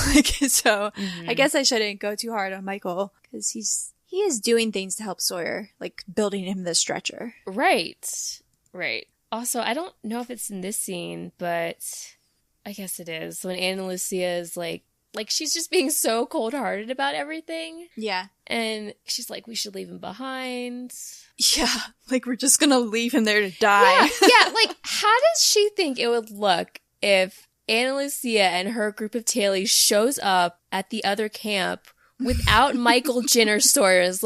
So I guess I shouldn't go too hard on Michael because he is doing things to help Sawyer, building him the stretcher. Right. Also, I don't know if it's in this scene, but I guess it is. When Ana Lucia is she's just being so cold-hearted about everything. Yeah. And she's like, we should leave him behind. Yeah. We're just gonna leave him there to die. Yeah. How does she think it would look if Ana Lucia and her group of tailies shows up at the other camp without Michael, Jen, or Sawyer's?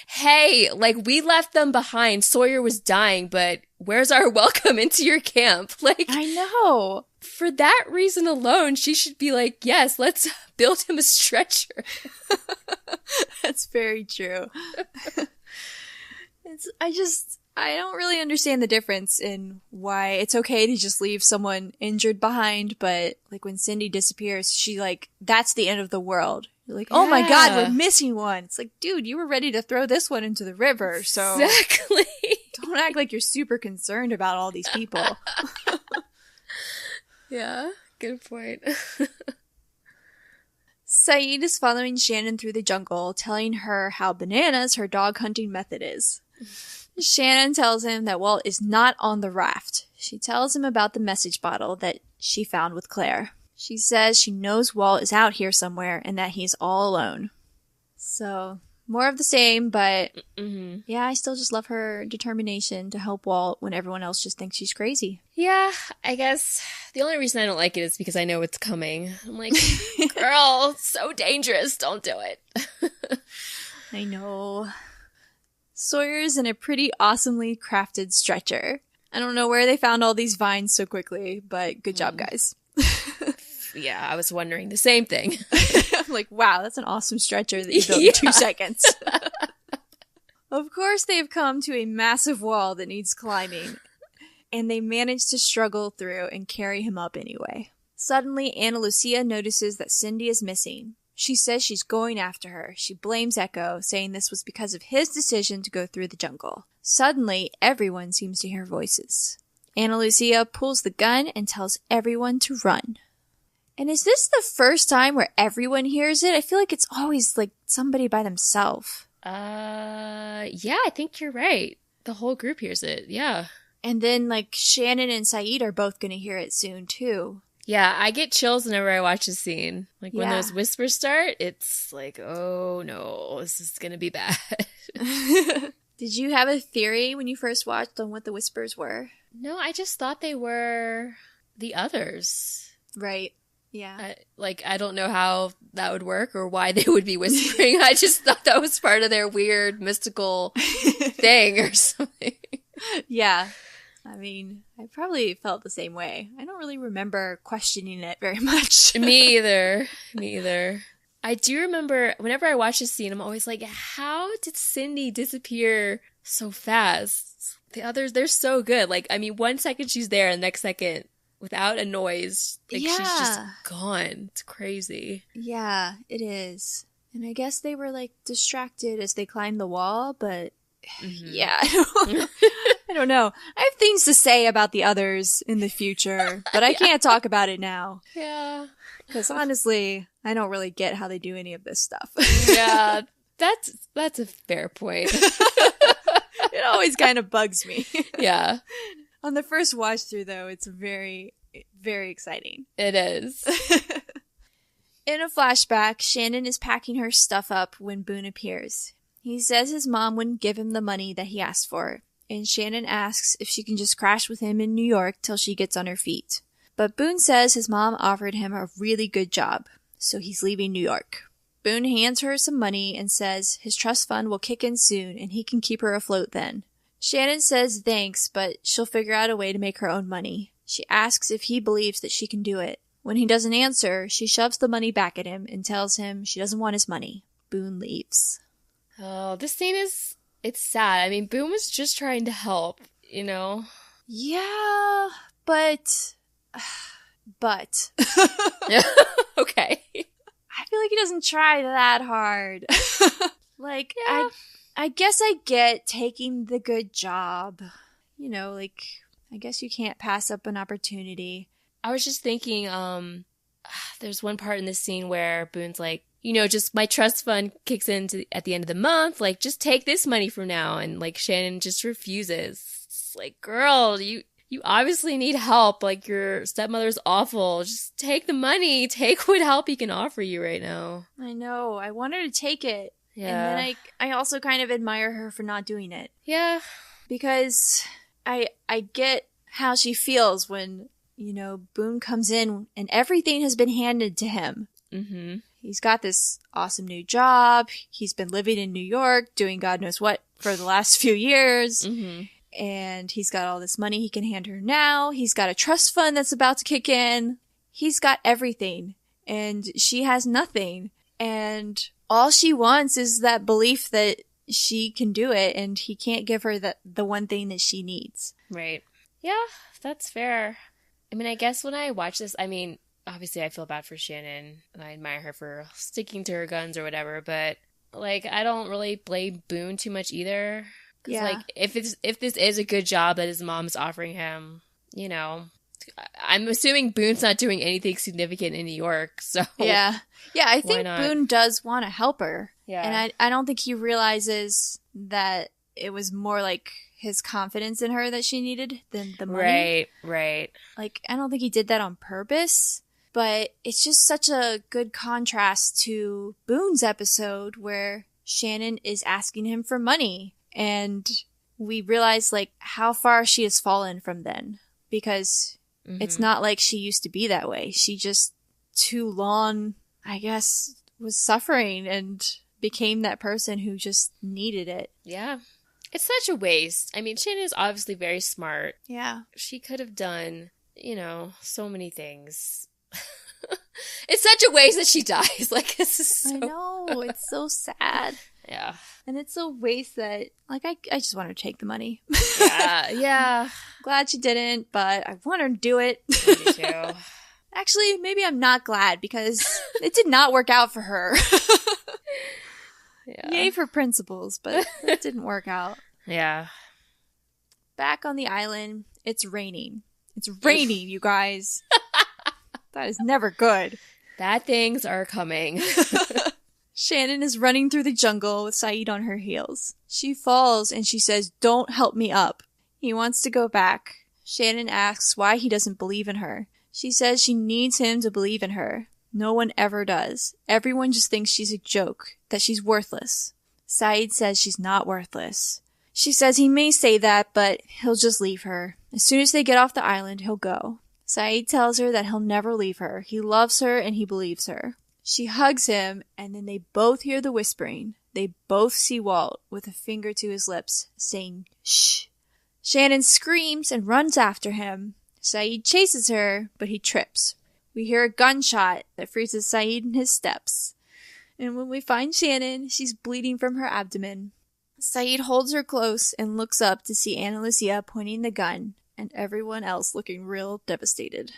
Hey, we left them behind. Sawyer was dying, but where's our welcome into your camp? I know. For that reason alone, she should be yes, let's build him a stretcher. That's very true. I don't really understand the difference in why it's okay to just leave someone injured behind, but when Cindy disappears, she that's the end of the world. You're oh my God, we're missing one. It's dude, you were ready to throw this one into the river, so exactly. Don't act like you're super concerned about all these people. Yeah, good point. Saeed is following Shannon through the jungle, telling her how bananas her dog hunting method is. Shannon tells him that Walt is not on the raft. She tells him about the message bottle that she found with Claire. She says she knows Walt is out here somewhere and that he's all alone. So more of the same, but yeah, I still just love her determination to help Walt when everyone else just thinks she's crazy. Yeah, I guess the only reason I don't like it is because I know it's coming. I'm like, girl, it's so dangerous. Don't do it. I know. Sawyer's in a pretty awesomely crafted stretcher. I don't know where they found all these vines so quickly, but good job, guys. Yeah, I was wondering the same thing. I'm like, wow, that's an awesome stretcher that you built in 2 seconds. Of course, they've come to a massive wall that needs climbing, and they manage to struggle through and carry him up anyway. Suddenly, Ana Lucia notices that Cindy is missing. She says she's going after her. She blames Echo, saying this was because of his decision to go through the jungle. Suddenly, everyone seems to hear voices. Ana Lucia pulls the gun and tells everyone to run. And is this the first time where everyone hears it? I feel like it's always like somebody by themselves. Yeah, I think you're right. The whole group hears it, yeah. And then like Shannon and Saeed are both going to hear it soon too. Yeah, I get chills whenever I watch this scene. Like when those whispers start, it's like, oh no, this is going to be bad. Did you have a theory when you first watched on what the whispers were? No, I just thought they were the others. Right. Yeah. I don't know how that would work or why they would be whispering. I just thought that was part of their weird mystical thing or something. Yeah. I mean, I probably felt the same way. I don't really remember questioning it very much. Me either. I do remember whenever I watch this scene, I'm always like, how did Cindy disappear so fast? The others, they're so good. Like, I mean, 1 second she's there and the next second, without a noise, like she's just gone. It's crazy. Yeah, it is. And I guess they were like distracted as they climbed the wall, but yeah, I don't know. I have things to say about the others in the future, but I can't talk about it now. Yeah. Because honestly, I don't really get how they do any of this stuff. Yeah, that's a fair point. It always kind of bugs me. Yeah. On the first watch through, though, it's very, very exciting. It is. In a flashback, Shannon is packing her stuff up when Boone appears. He says his mom wouldn't give him the money that he asked for, and Shannon asks if she can just crash with him in New York till she gets on her feet. But Boone says his mom offered him a really good job, so he's leaving New York. Boone hands her some money and says his trust fund will kick in soon and he can keep her afloat then. Shannon says thanks, but she'll figure out a way to make her own money. She asks if he believes that she can do it. When he doesn't answer, she shoves the money back at him and tells him she doesn't want his money. Boone leaves. Oh, this scene it's sad. I mean, Boone was just trying to help, you know? Yeah, but... Okay. I feel like he doesn't try that hard. Like, yeah. I guess I get taking the good job. You know, like, I guess you can't pass up an opportunity. I was just thinking, there's one part in this scene where Boone's like, you know, just my trust fund kicks in at the end of the month. Like, just take this money from now. And, like, Shannon just refuses. It's like, girl, you obviously need help. Like, your stepmother's awful. Just take the money. Take what help he can offer you right now. I know. I want her to take it. Yeah. And then I also kind of admire her for not doing it. Yeah. Because I get how she feels when, you know, Boone comes in and everything has been handed to him. Mm-hmm. He's got this awesome new job. He's been living in New York, doing God knows what for the last few years. Mm-hmm. And he's got all this money he can hand her now. He's got a trust fund that's about to kick in. He's got everything. And she has nothing. And all she wants is that belief that she can do it. And he can't give her the one thing that she needs. Right. Yeah, that's fair. I mean, I guess when I watch this, I mean, obviously I feel bad for Shannon. And I admire her for sticking to her guns or whatever. But, like, I don't really blame Boone too much either. Because, like, if this is a good job that his mom's offering him, you know, I'm assuming Boone's not doing anything significant in New York, so... Yeah, I think Boone does want to help her. Yeah. And I don't think he realizes that it was more, like, his confidence in her that she needed than the money. Right. Like, I don't think he did that on purpose, but it's just such a good contrast to Boone's episode where Shannon is asking him for money. And we realize, like, how far she has fallen from then. Because it's not like she used to be that way. She just, too long, I guess, was suffering and became that person who just needed it. Yeah. It's such a waste. I mean, Shannon is obviously very smart. Yeah. She could have done, so many things. It's such a waste that she dies. Like, this is so... I know. It's so sad. Yeah. And it's a waste that, like, I just want her to take the money. Yeah. Glad she didn't, but I want her to do it. Me too. Actually, maybe I'm not glad because it did not work out for her. Yeah. Yay for principles, but it didn't work out. Yeah. Back on the island, it's raining. It's raining, you guys. That is never good. Bad things are coming. Shannon is running through the jungle with Saeed on her heels. She falls and she says, "Don't help me up." He wants to go back. Shannon asks why he doesn't believe in her. She says she needs him to believe in her. No one ever does. Everyone just thinks she's a joke, that she's worthless. Saeed says she's not worthless. She says he may say that, but he'll just leave her. As soon as they get off the island, he'll go. Saeed tells her that he'll never leave her. He loves her and he believes her. She hugs him, and then they both hear the whispering. They both see Walt with a finger to his lips, saying, "Shh." Shannon screams and runs after him. Saeed chases her, but he trips. We hear a gunshot that freezes Saeed in his steps. And when we find Shannon, she's bleeding from her abdomen. Saeed holds her close and looks up to see Ana Lucia pointing the gun, and everyone else looking real devastated.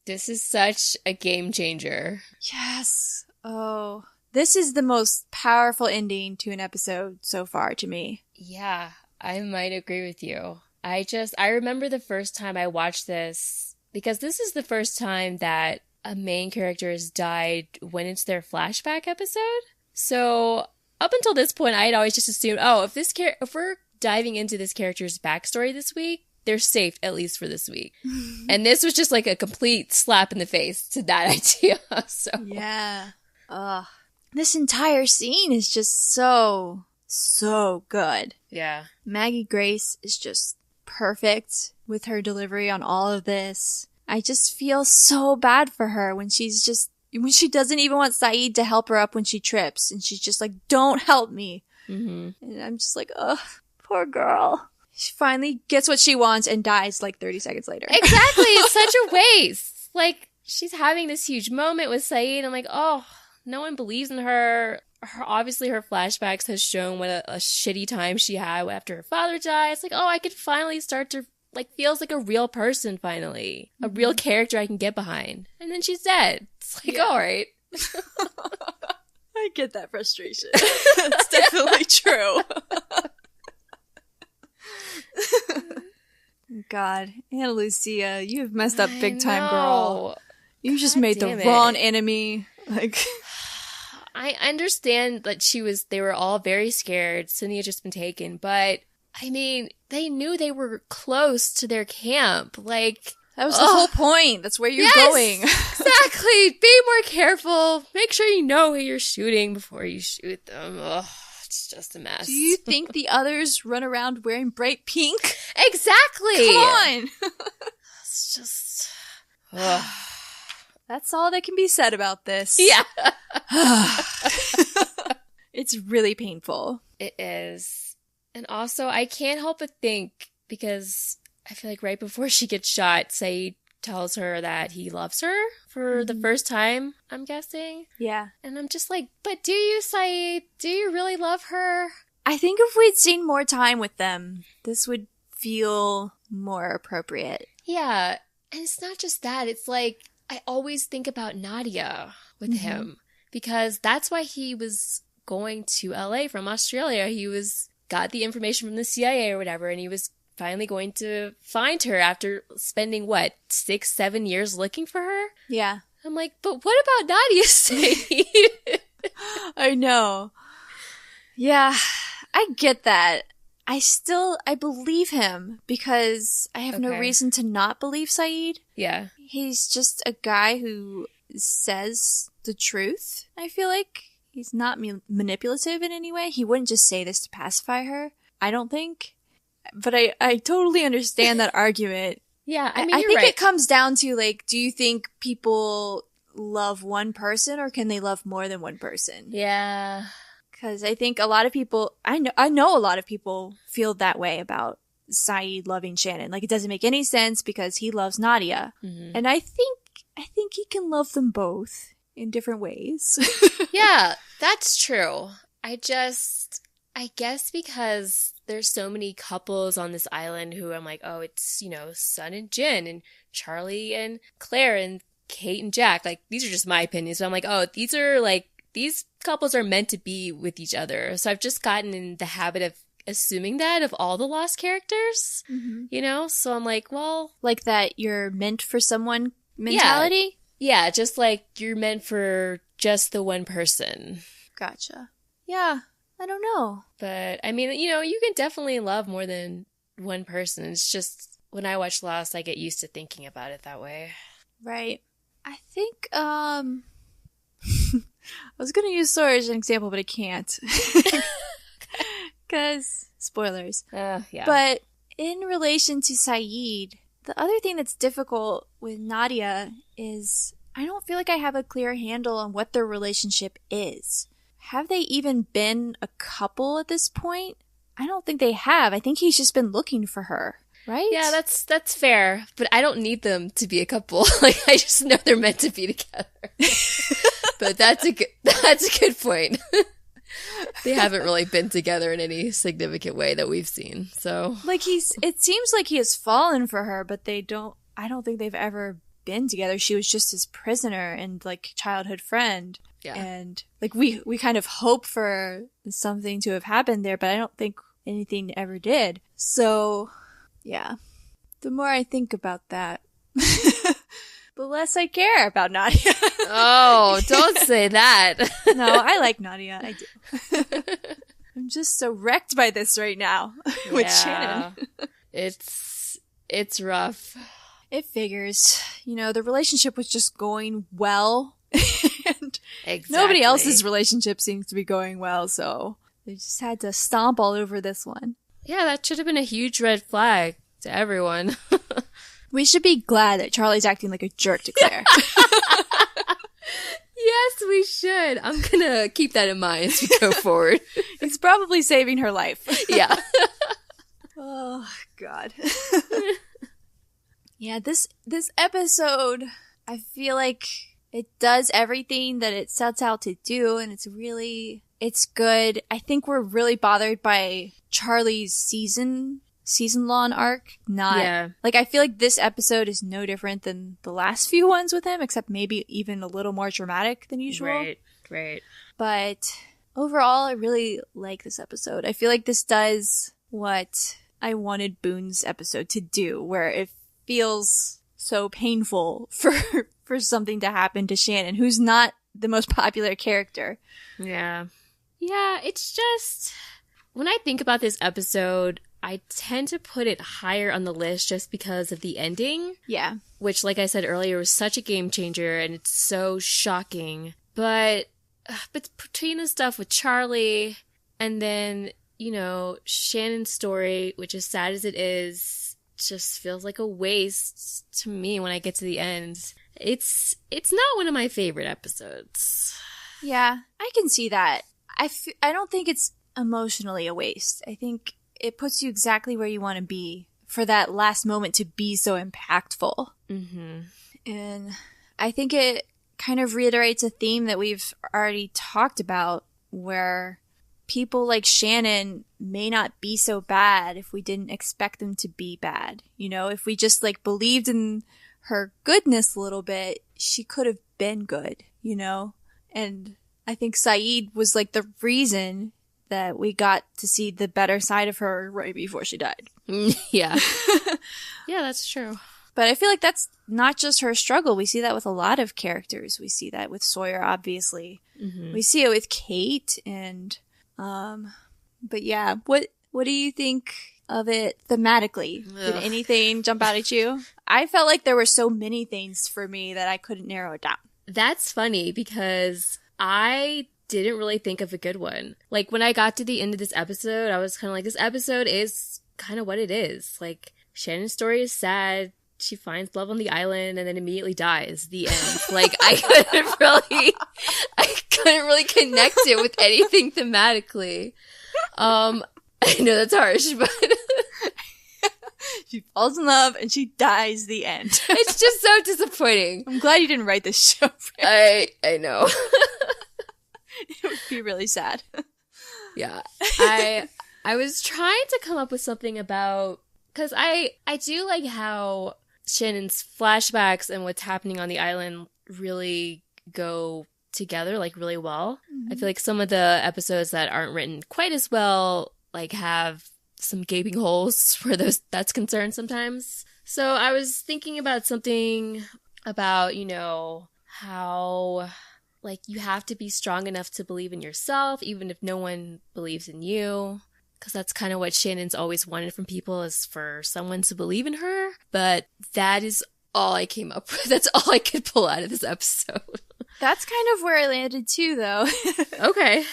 This is such a game changer. Yes. Oh, this is the most powerful ending to an episode so far to me. Yeah, I might agree with you. I remember the first time I watched this, because this is the first time that a main character has died when it's their flashback episode. So up until this point, I had always just assumed, if we're diving into this character's backstory this week, they're safe, at least for this week. And this was just like a complete slap in the face to that idea. So yeah. This entire scene is just so good. Yeah. Maggie Grace is just perfect with her delivery on all of this. I just feel so bad for her when she doesn't even want Saeed to help her up when she trips. And she's just like, "Don't help me." Mm-hmm. And I'm just like, oh, poor girl. She finally gets what she wants and dies like 30 seconds later. Exactly. It's such a waste. Like, she's having this huge moment with Saeed. I'm like, oh, no one believes in her. Obviously, her flashbacks has shown what a shitty time she had after her father died. It's like, oh, I could finally start to, like, feels like a real person finally. A real character I can get behind. And then she's dead. It's like, all right. I get that frustration. That's definitely true. God, Ana Lucia, you have messed up big time, girl. You just made the wrong enemy. Like, I understand that they were all very scared. Cindy had just been taken, but I mean, they knew they were close to their camp. Like, that was the whole point. That's where you're going. Exactly. Be more careful. Make sure you know who you're shooting before you shoot them. Ugh. It's just a mess. Do you think the others run around wearing bright pink? Exactly. Come on. It's just... That's all that can be said about this. Yeah. It's really painful. It is. And also, I can't help but think, because I feel like right before she gets shot, Saeed tells her that he loves her for the first time, I'm guessing. Yeah. And I'm just like, but do you, Saeed? Do you really love her? I think if we'd seen more time with them, this would feel more appropriate. Yeah. And it's not just that. It's like, I always think about Nadia with him, because that's why he was going to LA from Australia. He got the information from the CIA or whatever, and he was finally going to find her after spending, 6-7 years looking for her? Yeah. I'm like, but what about Nadia, Saeed? I know. Yeah, I get that. I believe him because I have no reason to not believe Saeed. Yeah. He's just a guy who says the truth, I feel like. he's not manipulative in any way. He wouldn't just say this to pacify her, I don't think. But I totally understand that argument. Yeah, I you're think right. it comes down to, like, do you think people love one person or can they love more than one person? Yeah. Because I think a lot of people, I know a lot of people feel that way about Saeed loving Shannon. Like, it doesn't make any sense because he loves Nadia. Mm-hmm. And I think he can love them both in different ways. Yeah, that's true. I guess because there's so many couples on this island who I'm like, oh, it's, Sun and Jin and Charlie and Claire and Kate and Jack. Like, these are just my opinions. So I'm like, oh, these couples are meant to be with each other. So I've just gotten in the habit of assuming that of all the Lost characters, So I'm like, well. Like that you're meant for someone mentality? Yeah, just like you're meant for just the one person. Gotcha. Yeah. I don't know. But, you can definitely love more than one person. It's just, when I watch Lost, I get used to thinking about it that way. Right. I think, I was going to use Sawyer as an example, but I can't. Because, spoilers. Yeah. But, in relation to Saeed, the other thing that's difficult with Nadia is, I don't feel like I have a clear handle on what their relationship is. Have they even been a couple at this point? I don't think they have. I think he's just been looking for her, right? Yeah, that's fair. But I don't need them to be a couple. Like, I just know they're meant to be together. But that's a good point. They haven't really been together in any significant way that we've seen. So, like, it seems like he has fallen for her, but I don't think they've ever been together. She was just his prisoner and, like, childhood friend. Yeah. And, like, we kind of hope for something to have happened there, but I don't think anything ever did. So, yeah. The more I think about that, the less I care about Nadia. Oh, don't say that. No, I like Nadia. I do. I'm just so wrecked by this right now with Shannon. It's rough. It figures. The relationship was just going well. And exactly. Nobody else's relationship seems to be going well, so they just had to stomp all over this one. Yeah, that should have been a huge red flag to everyone. We should be glad that Charlie's acting like a jerk to Claire. Yes, we should. I'm gonna keep that in mind as we go forward. It's probably saving her life. Yeah. Oh, God. Yeah, this episode, I feel like it does everything that it sets out to do, and it's good. I think we're really bothered by Charlie's season long arc. Like, I feel like this episode is no different than the last few ones with him, except maybe even a little more dramatic than usual. Right. But overall, I really like this episode. I feel like this does what I wanted Boone's episode to do, where it feels so painful for something to happen to Shannon, who's not the most popular character. Yeah, it's just, when I think about this episode, I tend to put it higher on the list just because of the ending. Yeah. Which, like I said earlier, was such a game changer, and it's so shocking. But between the stuff with Charlie and then, Shannon's story, which as sad as it is, just feels like a waste to me when I get to the end. It's not one of my favorite episodes. Yeah, I can see that. I don't think it's emotionally a waste. I think it puts you exactly where you want to be for that last moment to be so impactful. Mm-hmm. And I think it kind of reiterates a theme that we've already talked about, where people like Shannon may not be so bad if we didn't expect them to be bad. If we just, like, believed in her goodness a little bit, she could have been good, And I think Saeed was, like, the reason that we got to see the better side of her right before she died. Yeah. Yeah, that's true. But I feel like that's not just her struggle. We see that with a lot of characters. We see that with Sawyer, obviously. Mm-hmm. We see it with Kate, and but yeah, what do you think of it thematically? Ugh. Did anything jump out at you? I felt like there were so many things for me that I couldn't narrow it down. That's funny because I didn't really think of a good one. Like, when I got to the end of this episode, I was kind of like, this episode is kind of what it is. Like, Shannon's story is sad. She finds love on the island and then immediately dies. The end. Like, I couldn't really connect it with anything thematically. I know that's harsh, but she falls in love and she dies. The end. It's just so disappointing. I'm glad you didn't write this show. I know. It would be really sad. Yeah. I was trying to come up with something about, because I do like how Shannon's flashbacks and what's happening on the island really go together, like, really well. I feel like some of the episodes that aren't written quite as well, like, have some gaping holes where that's concerned sometimes. So I was thinking about something about, you know, how, like, you have to be strong enough to believe in yourself, even if no one believes in you. Because that's kind of what Shannon's always wanted from people, is for someone to believe in her. But that is all I came up with. That's all I could pull out of this episode. That's kind of where I landed too, though. Okay.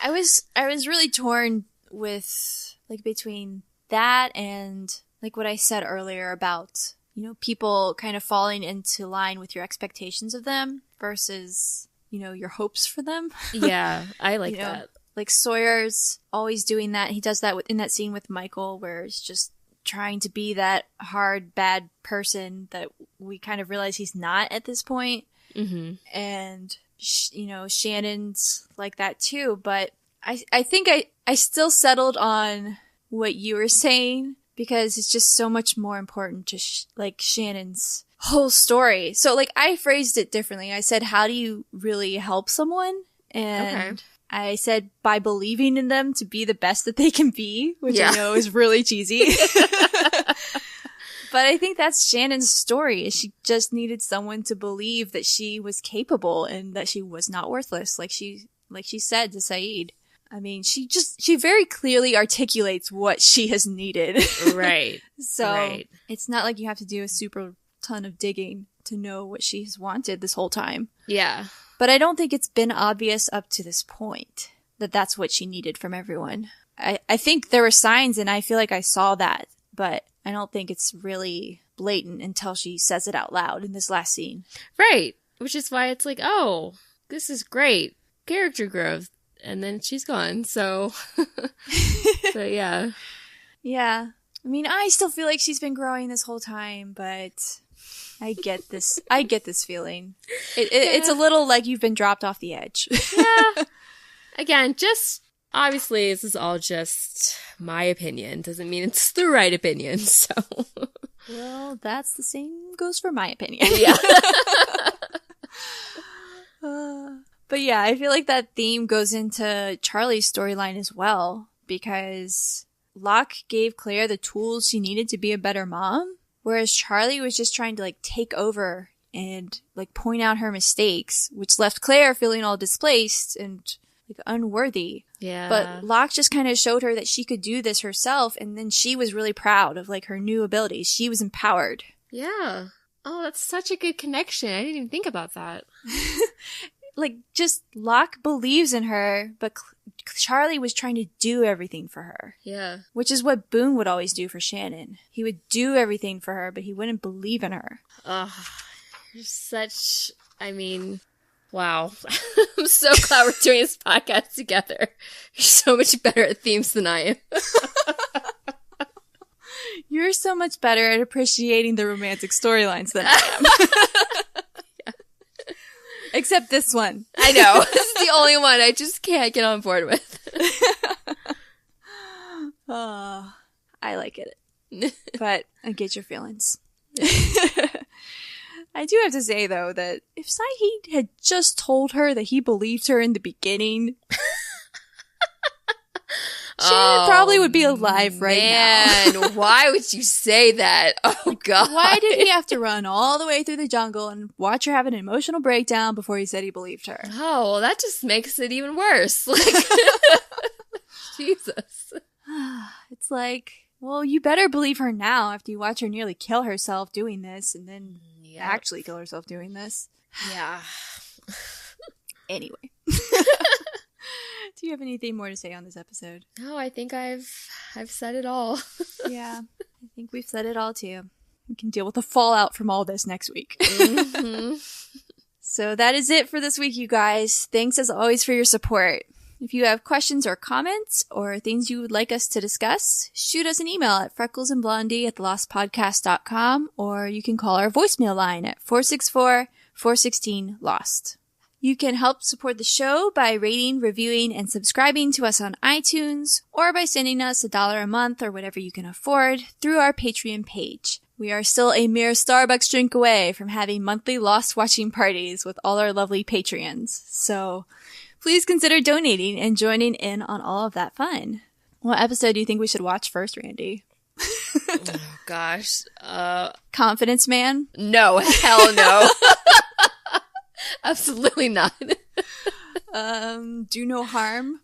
I was really torn with, like, between that and, like, what I said earlier about, you know, people kind of falling into line with your expectations of them versus, you know, your hopes for them. Yeah, I like that. Like, Sawyer's always doing that. He does that in that scene with Michael, where he's just trying to be that hard, bad person that we kind of realize he's not at this point. Mm-hmm. And, you know, Shannon's like that too. But I think I still settled on what you were saying, because it's just so much more important to, like, Shannon's whole story. So, like, I phrased it differently. I said, how do you really help someone? And I said, by believing in them to be the best that they can be, which I know is really cheesy. But I think that's Shannon's story, is she just needed someone to believe that she was capable and that she was not worthless, like she said to Saeed. I mean, she very clearly articulates what she has needed. Right. So it's not like you have to do a super ton of digging to know what she's wanted this whole time. Yeah. But I don't think it's been obvious up to this point that that's what she needed from everyone. I think there were signs, and I feel like I saw that, but I don't think it's really blatant until she says it out loud in this last scene. Right. Which is why it's like, oh, this is great. Character growth. And then she's gone. So, yeah. Yeah. I mean, I still feel like she's been growing this whole time, but I get this feeling. It's a little like you've been dropped off the edge. Yeah. Again, just, obviously, this is all just my opinion. Doesn't mean it's the right opinion, so. Well, that's the same goes for my opinion. Yeah. But yeah, I feel like that theme goes into Charlie's storyline as well, because Locke gave Claire the tools she needed to be a better mom, whereas Charlie was just trying to, like, take over and, like, point out her mistakes, which left Claire feeling all displaced and, like, unworthy. Yeah. But Locke just kind of showed her that she could do this herself, and then she was really proud of, like, her new abilities. She was empowered. Yeah. Oh, that's such a good connection. I didn't even think about that. Like, just Locke believes in her, but Charlie was trying to do everything for her. Yeah. Which is what Boone would always do for Shannon. He would do everything for her, but he wouldn't believe in her. Ugh. You're such, I mean, wow. I'm so glad we're doing this podcast together. You're so much better at themes than I am. You're so much better at appreciating the romantic storylines than I am. Except this one. I know. This is the only one I just can't get on board with. Oh, I like it. But I get your feelings. I do have to say, though, that if Saeed had just told her that he believed her in the beginning, Shannon probably would be alive right now. Why would you say that? Oh, God. Why did he have to run all the way through the jungle and watch her have an emotional breakdown before he said he believed her? Oh, well, that just makes it even worse. Like, Jesus. It's like, well, you better believe her now after you watch her nearly kill herself doing this and then actually kill herself doing this. Yeah. Anyway. Do you have anything more to say on this episode? No, I think I've said it all. Yeah, I think we've said it all too. We can deal with the fallout from all this next week. So that is it for this week, you guys. Thanks as always for your support. If you have questions or comments or things you would like us to discuss, shoot us an email at frecklesandblondie@thelostpodcast.com, or you can call our voicemail line at 464-416-LOST. You can help support the show by rating, reviewing, and subscribing to us on iTunes, or by sending us $1 a month or whatever you can afford through our Patreon page. We are still a mere Starbucks drink away from having monthly Lost watching parties with all our lovely Patreons. So please consider donating and joining in on all of that fun. What episode do you think we should watch first, Randy? Oh, gosh. Confidence Man? No, hell no. Absolutely not. Do No Harm?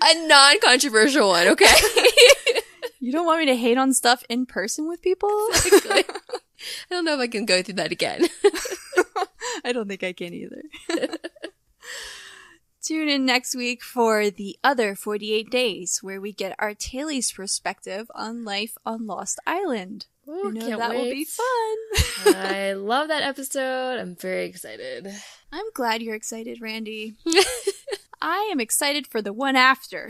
A non-controversial one, okay? You don't want me to hate on stuff in person with people? Exactly. I don't know if I can go through that again. I don't think I can either. Tune in next week for the other 48 days, where we get our Taili's perspective on life on Lost Island. Ooh, I know can't that wait. will be fun. I love that episode. I'm very excited. I'm glad you're excited, Randy. I am excited for the one after.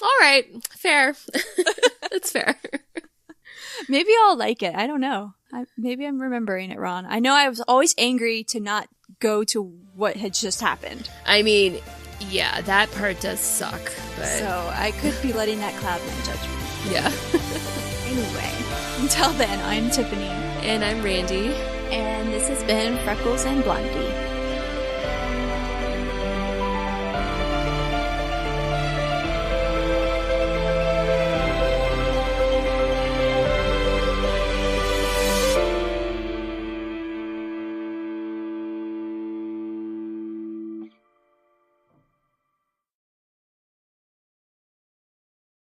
All right. Fair. That's fair. Maybe I'll like it. I don't know. Maybe I'm remembering it wrong. I know I was always angry to not go to what had just happened. I mean, yeah, that part does suck. But So I could be letting that cloud my judgment. yeah. Anyway, until then, I'm Tiffany. And I'm Randy. And this has been Freckles and Blondie.